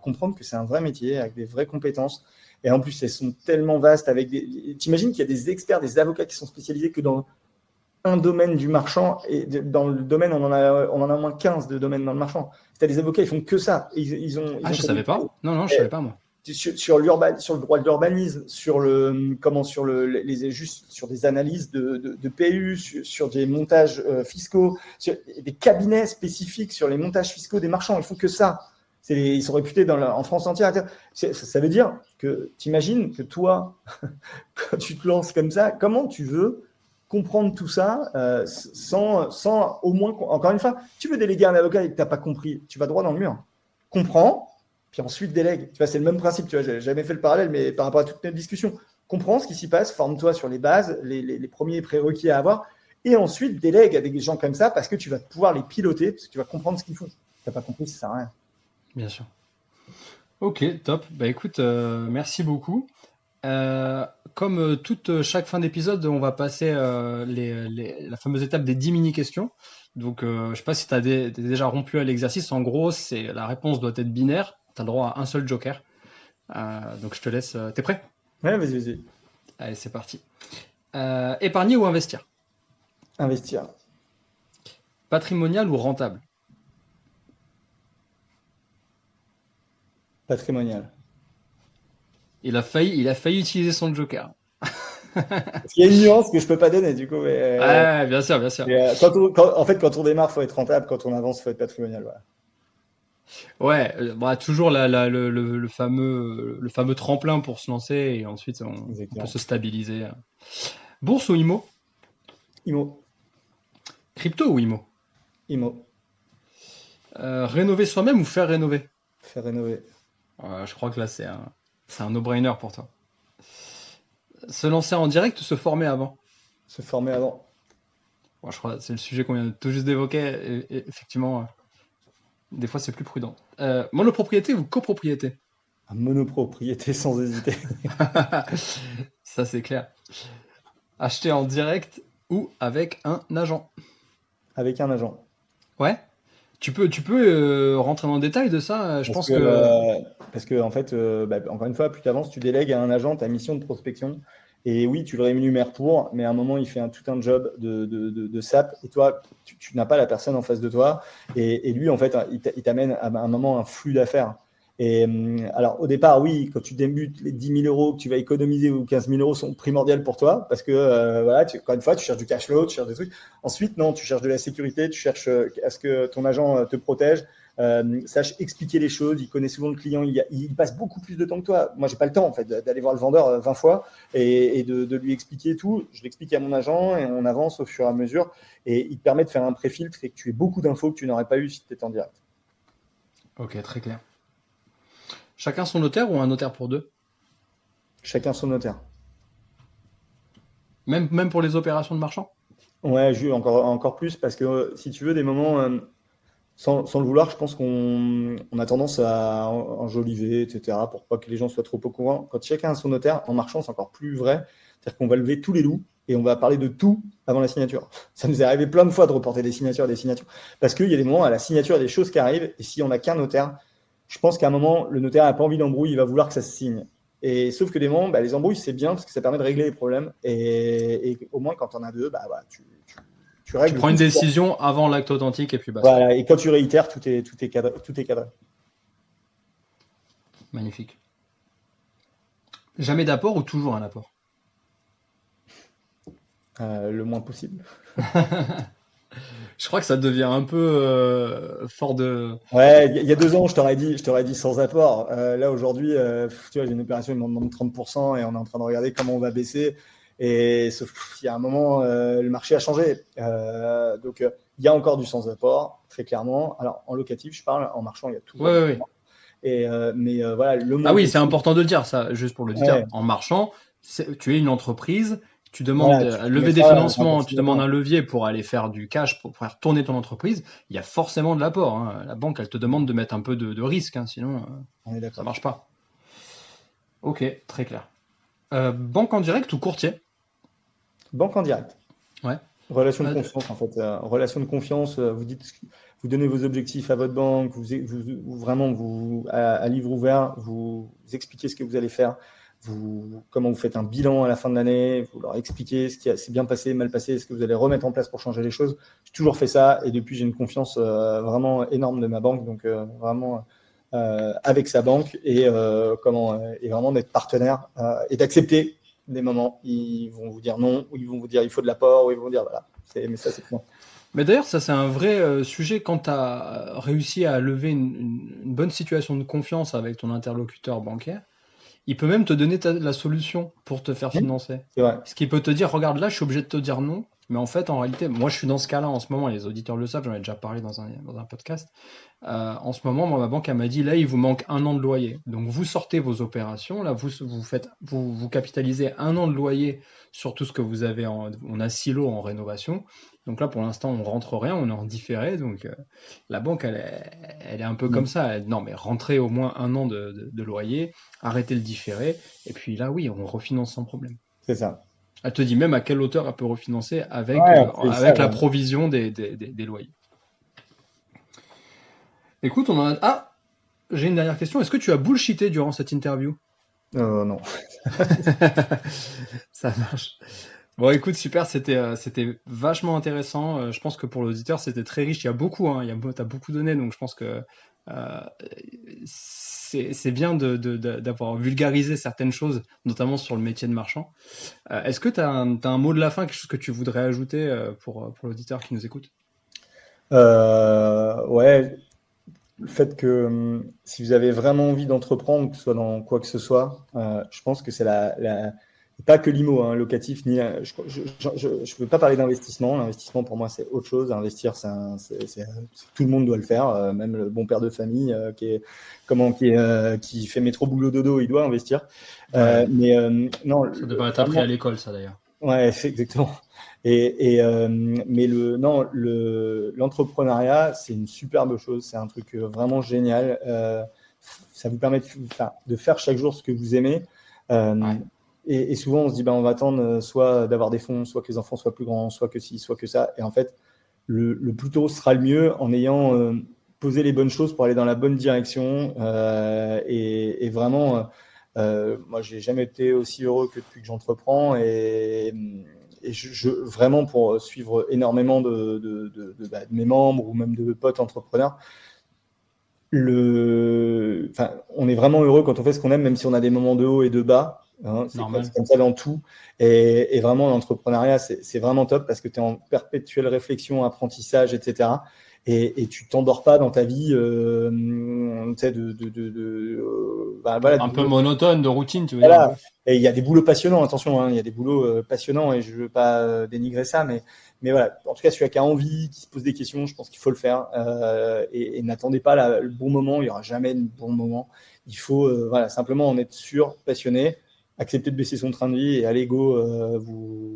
comprendre que c'est un vrai métier avec des vraies compétences. Et en plus, elles sont tellement vastes T'imagines qu'il y a des experts, des avocats qui sont spécialisés que dans un domaine du marchand, et dans le domaine, on en a au moins 15 de domaines dans le marchand. Tu as des avocats, ils font que ça. Ah, Ils ont je fait savais pas. Non, non, je savais pas, moi. sur le droit de l'urbanisme, sur des analyses de PU, sur des montages fiscaux, sur des cabinets spécifiques sur les montages fiscaux des marchands. Ils font que ça. Ils sont réputés en France entière. Ça veut dire que tu imagines que toi, quand tu te lances comme ça, comment tu veux comprendre tout ça sans au moins, encore une fois, tu veux déléguer un avocat et que tu n'as pas compris, tu vas droit dans le mur. Comprends, puis ensuite délègue. Tu vois, c'est le même principe. Tu vois, j'ai jamais fait le parallèle, mais par rapport à toute notre discussion, comprends ce qui s'y passe, forme-toi sur les bases, les premiers prérequis à avoir, et ensuite délègue à des gens comme ça parce que tu vas pouvoir les piloter, parce que tu vas comprendre ce qu'ils font. Si tu n'as pas compris, ça sert à rien. Bien sûr. Ok, top. Bah écoute, merci beaucoup. Euh, comme chaque fin d'épisode, on va passer la fameuse étape des 10 mini-questions. Donc, je sais pas si tu as déjà rompu à l'exercice. En gros, la réponse doit être binaire. Tu as le droit à un seul joker. Donc, je te laisse. T'es prêt? Ouais, vas-y. Allez, c'est parti. Épargner ou investir? Investir. Patrimonial ou rentable? Patrimonial. Il a failli utiliser son joker. Parce qu'il y a une nuance que je peux pas donner, du coup. Ouais, bien sûr, bien sûr. En fait, quand on démarre, faut être rentable. Quand on avance, faut être patrimonial. Voilà. Ouais, bah, toujours le fameux tremplin pour se lancer et ensuite on peut Exactement. se stabiliser. Bourse ou IMO? IMO. Crypto ou IMO? IMO. Rénover soi-même ou faire rénover? Faire rénover. Je crois que là c'est un no-brainer pour toi. Se lancer en direct ou se former avant? Se former avant. Bon, je crois que c'est le sujet qu'on vient tout juste d'évoquer. Et effectivement, des fois c'est plus prudent. Monopropriété ou copropriété? Un monopropriété sans hésiter. Ça c'est clair. Acheter en direct ou avec un agent? Avec un agent. Ouais. Tu peux rentrer dans le détail de ça. Je Parce pense que, que parce que en fait, encore une fois, plus tu avances, tu délègues à un agent ta mission de prospection. Et oui, tu le rémunères pour, mais à un moment, il fait tout un job de SAP. Et toi, tu n'as pas la personne en face de toi. Et lui, en fait, il t'amène à un moment un flux d'affaires. Et alors, au départ, oui, quand tu débutes, les 10 000 euros que tu vas économiser ou 15 000 euros sont primordiaux pour toi parce que, voilà, encore une fois, tu cherches du cash flow, tu cherches des trucs. Ensuite, non, tu cherches de la sécurité, tu cherches à ce que ton agent te protège, sache expliquer les choses. Il connaît souvent le client, il passe beaucoup plus de temps que toi. Moi, j'ai pas le temps, en fait, d'aller voir le vendeur 20 fois et de lui expliquer tout. Je l'explique à mon agent et on avance au fur et à mesure. Et il te permet de faire un pré-filtre et que tu aies beaucoup d'infos que tu n'aurais pas eu si tu étais en direct. ok, très clair. Chacun son notaire ou un notaire pour deux? Chacun son notaire. Même pour les opérations de marchand? Ouais, encore plus parce que si tu veux, des moments, sans le vouloir, je pense qu'on a tendance à enjoliver, etc., pour pas que les gens soient trop au courant. Quand chacun a son notaire, en marchand, c'est encore plus vrai. C'est-à-dire qu'on va lever tous les loups et on va parler de tout avant la signature. Ça nous est arrivé plein de fois de reporter des signatures. Parce qu'il y a des moments, à la signature, il y a des choses qui arrivent. Et si on n'a qu'un notaire, je pense qu'à un moment, le notaire n'a pas envie d'embrouille, il va vouloir que ça se signe. Et sauf que des moments, les embrouilles, c'est bien parce que ça permet de régler les problèmes. Et au moins, quand on a deux, tu règles. Tu prends une décision avant l'acte authentique et puis basta. Voilà, et quand tu réitères, tout est cadré. Magnifique. Jamais d'apport ou toujours un apport? Le moins possible. Je crois que ça devient un peu fort de. Ouais, il y a 2 ans, je t'aurais dit sans apport. Là, aujourd'hui, tu vois, j'ai une opération, il m'en demande 30% et on est en train de regarder comment on va baisser. Et sauf qu'il y a un moment, le marché a changé. Donc, il y a encore du sans apport, très clairement. Alors, en locatif, je parle, en marchand, il y a tout. Ouais. Mais voilà, le Ah oui, c'est important de le dire, ça, juste pour l'auditeur. Ouais. En marchand, tu es une entreprise, tu demandes Voilà, à lever des financements, tu demandes un levier pour aller faire du cash, pour faire tourner ton entreprise. Il y a forcément de l'apport. Hein. La banque, elle te demande de mettre un peu de risque, hein, sinon ça marche pas. Ok, très clair. Banque en direct ou courtier? Banque en direct. Ouais. Relation de confiance, en fait. Relation de confiance, vous donnez vos objectifs à votre banque, vraiment, à livre ouvert, vous expliquez ce que vous allez faire, comment vous faites un bilan à la fin de l'année, vous leur expliquez ce qui s'est bien passé, mal passé, ce que vous allez remettre en place pour changer les choses. J'ai toujours fait ça et depuis, j'ai une confiance vraiment énorme de ma banque, donc vraiment avec sa banque et vraiment d'être partenaire et d'accepter des moments, ils vont vous dire non, ou ils vont vous dire il faut de l'apport, ou ils vont vous dire voilà. Mais ça, c'est bon. Mais d'ailleurs, ça, c'est un vrai sujet quand tu as réussi à lever une bonne situation de confiance avec ton interlocuteur bancaire. Il peut même te donner la solution pour te faire financer. C'est vrai. Ce qu'il peut te dire, regarde là, je suis obligé de te dire non. Mais en fait, en réalité, moi, je suis dans ce cas-là en ce moment. Les auditeurs le savent, j'en ai déjà parlé dans un podcast. En ce moment, moi, ma banque, elle m'a dit, là, il vous manque 1 an de loyer. Donc, vous sortez vos opérations. Là, vous capitalisez 1 an de loyer sur tout ce que vous avez. On a 6 lots en rénovation. Donc là, pour l'instant, on rentre rien, on est en différé. Donc, la banque, elle est un peu comme ça. Non, mais rentrez au moins 1 an de loyer, arrêtez le différé. Et puis là, oui, on refinance sans problème. C'est ça. Elle te dit même à quelle hauteur elle peut refinancer avec la provision des loyers. Écoute, j'ai une dernière question. Est-ce que tu as bullshité durant cette interview? Non. Ça marche. Bon, écoute, super, c'était vachement intéressant. Je pense que pour l'auditeur, c'était très riche. Il y a beaucoup, hein, t'as beaucoup donné, donc je pense que c'est bien d'avoir vulgarisé certaines choses, notamment sur le métier de marchand. Est-ce que tu as un mot de la fin, quelque chose que tu voudrais ajouter pour l'auditeur qui nous écoute? Ouais, le fait que si vous avez vraiment envie d'entreprendre, que ce soit dans quoi que ce soit, je pense que c'est pas que l'IMO, hein, locatif, ni je veux pas parler d'investissement. L'investissement pour moi c'est autre chose. Investir, tout le monde doit le faire, même le bon père de famille qui fait métro boulot dodo, il doit investir. Ouais. Non, ça devrait être appris à l'école, ça d'ailleurs. Ouais, exactement. Mais l'entrepreneuriat, c'est une superbe chose, c'est un truc vraiment génial. Ça vous permet de faire chaque jour ce que vous aimez. Ouais. Et souvent, on se dit, on va attendre soit d'avoir des fonds, soit que les enfants soient plus grands, soit que ci, soit que ça. Et en fait, le plus tôt sera le mieux en ayant posé les bonnes choses pour aller dans la bonne direction. Et vraiment, moi, j'ai jamais été aussi heureux que depuis que j'entreprends. Et vraiment, pour suivre énormément de mes membres ou même de potes entrepreneurs, on est vraiment heureux quand on fait ce qu'on aime, même si on a des moments de haut et de bas. C'est comme ça dans tout. Et vraiment, l'entrepreneuriat, c'est vraiment top parce que tu es en perpétuelle réflexion, apprentissage, etc. Et tu t'endors pas dans ta vie, un peu monotone, de routine, tu veux dire. Et il y a des boulots passionnants, attention, il y a des boulots passionnants et je veux pas dénigrer ça, mais Mais voilà, en tout cas, celui qui a envie, qui se pose des questions, je pense qu'il faut le faire. Et n'attendez pas le bon moment, il n'y aura jamais de bon moment. Il faut simplement en être sûr, passionné, accepter de baisser son train de vie et aller go,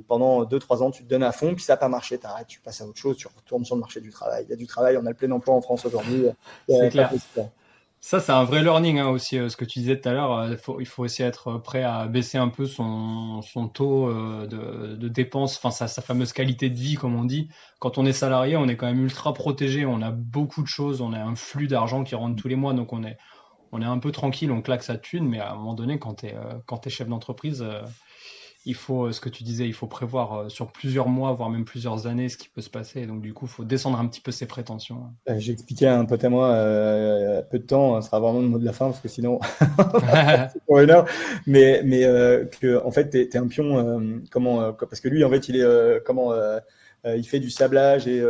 pendant 2-3 ans, tu te donnes à fond, puis ça n'a pas marché, t'arrêtes, tu passes à autre chose, tu retournes sur le marché du travail. Il y a du travail, on a le plein emploi en France aujourd'hui. C'est clair. Ça, c'est un vrai learning aussi, ce que tu disais tout à l'heure. Il faut aussi être prêt à baisser un peu son taux de dépenses, enfin sa fameuse qualité de vie, comme on dit. Quand on est salarié, on est quand même ultra protégé, on a beaucoup de choses, on a un flux d'argent qui rentre tous les mois, donc on est un peu tranquille, on claque sa thune, mais à un moment donné, quand t'es chef d'entreprise, il faut, ce que tu disais, il faut prévoir sur plusieurs mois, voire même plusieurs années, ce qui peut se passer. Donc du coup, il faut descendre un petit peu ses prétentions. J'ai expliqué à un pote à moi, peu de temps, ce sera vraiment le mot de la fin, parce que sinon, c'est pour une heure, mais que en fait, t'es un pion, parce que lui, en fait, il est il fait du sablage et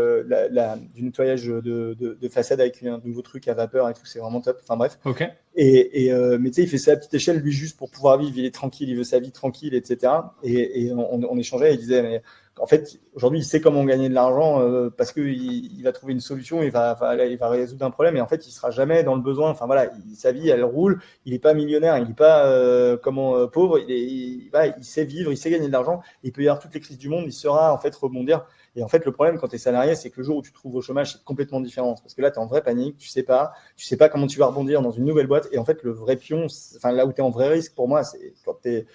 du nettoyage de façade avec un nouveau truc à vapeur et tout, c'est vraiment top. Enfin bref. Ok. Mais tu sais, il fait ça à petite échelle, lui, juste pour pouvoir vivre. Il est tranquille, il veut sa vie tranquille, etc. Et on échangeait, il disait, mais en fait, aujourd'hui, il sait comment gagner de l'argent parce qu'il va trouver une solution, il va résoudre un problème. Et en fait, il sera jamais dans le besoin. Enfin voilà, sa vie, elle roule. Il n'est pas millionnaire, il n'est pas pauvre. Il sait vivre, il sait gagner de l'argent. Il peut y avoir toutes les crises du monde, il saura en fait rebondir. Et en fait, le problème quand tu es salarié, c'est que le jour où tu te trouves au chômage, c'est complètement différent. Parce que là, tu es en vraie panique, tu sais pas comment tu vas rebondir dans une nouvelle boîte. Et en fait, le vrai pion, là où tu es en vrai risque pour moi, c'est quand tu es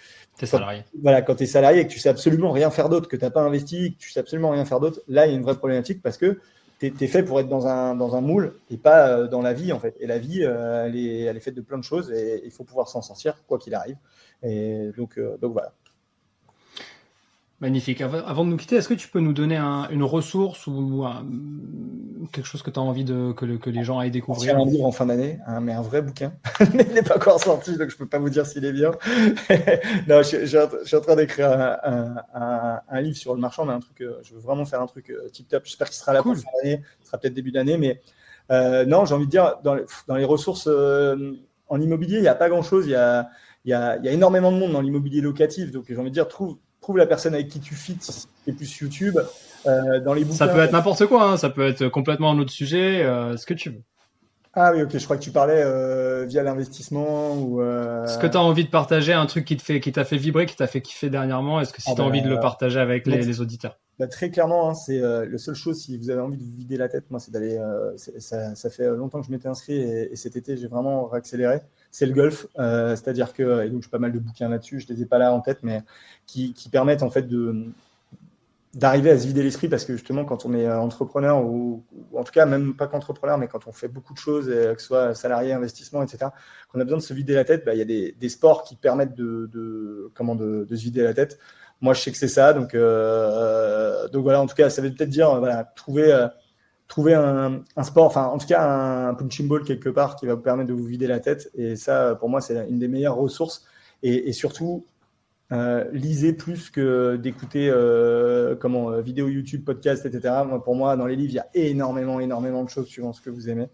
salarié. Voilà, quand tu es salarié et que tu sais absolument rien faire d'autre, que tu n'as pas investi, que tu sais absolument rien faire d'autre, là, il y a une vraie problématique parce que tu es fait pour être dans un moule et pas dans la vie, en fait. Et la vie, elle est faite de plein de choses et il faut pouvoir s'en sortir, quoi qu'il arrive. Et donc voilà. Magnifique. Avant de nous quitter, est-ce que tu peux nous donner une ressource ou quelque chose que tu as envie que les gens aillent découvrir? Un livre en fin d'année, mais un vrai bouquin. Mais il n'est pas encore sorti, donc je ne peux pas vous dire s'il est bien. Non, je suis en train d'écrire un livre sur le marchand, mais je veux vraiment faire un truc tip-top. J'espère qu'il sera là pour fin d'année. Ce sera peut-être début d'année, mais non, j'ai envie de dire, dans les ressources en immobilier, il n'y a pas grand-chose. Il y a énormément de monde dans l'immobilier locatif, donc j'ai envie de dire, trouve la personne avec qui tu fites, et plus YouTube. Dans les bouquins, ça peut être n'importe quoi, hein, ça peut être complètement un autre sujet, ce que tu veux. Ah oui, ok, je crois que tu parlais via l'investissement ou. Est-ce que tu as envie de partager un truc qui t'a fait vibrer, qui t'a fait kiffer dernièrement? Est-ce que tu as envie de le partager avec les auditeurs? Très clairement, hein, c'est la seule chose, si vous avez envie de vous vider la tête, moi, c'est d'aller. Ça fait longtemps que je m'étais inscrit et cet été, j'ai vraiment accéléré. C'est le golf, c'est-à-dire que, et donc j'ai pas mal de bouquins là-dessus, je les ai pas là en tête, mais qui permettent en fait d'arriver à se vider l'esprit parce que justement quand on est entrepreneur ou en tout cas même pas qu'entrepreneur mais quand on fait beaucoup de choses, que ce soit salarié, investissement, etc., qu'on a besoin de se vider la tête, il y a des sports qui permettent de se vider la tête. Moi je sais que c'est ça, donc voilà, en tout cas ça veut peut-être dire trouver un sport, enfin en tout cas un punching ball quelque part qui va vous permettre de vous vider la tête, et ça pour moi c'est une des meilleures ressources, et surtout lisez plus que d'écouter vidéo YouTube, podcast, etc. Pour moi, dans les livres, il y a énormément de choses suivant ce que vous aimez.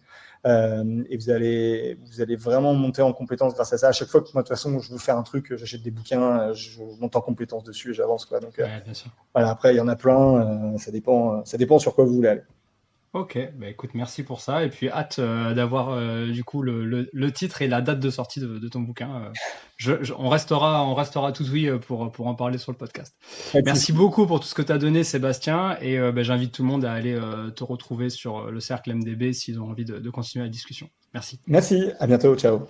Et vous allez vraiment monter en compétence grâce à ça. À chaque fois que moi, de toute façon, je veux faire un truc, j'achète des bouquins, je monte en compétence dessus et j'avance, quoi. Donc, bien sûr. Voilà, après, il y en a plein. Ça dépend sur quoi vous voulez aller. Ok, écoute, merci pour ça. Et puis hâte d'avoir du coup le titre et la date de sortie de ton bouquin. On restera tout oui pour en parler sur le podcast. Merci beaucoup pour tout ce que tu as donné, Sébastien. Et j'invite tout le monde à aller te retrouver sur le cercle MDB s'ils ont envie de continuer la discussion. Merci. Merci, à bientôt, ciao.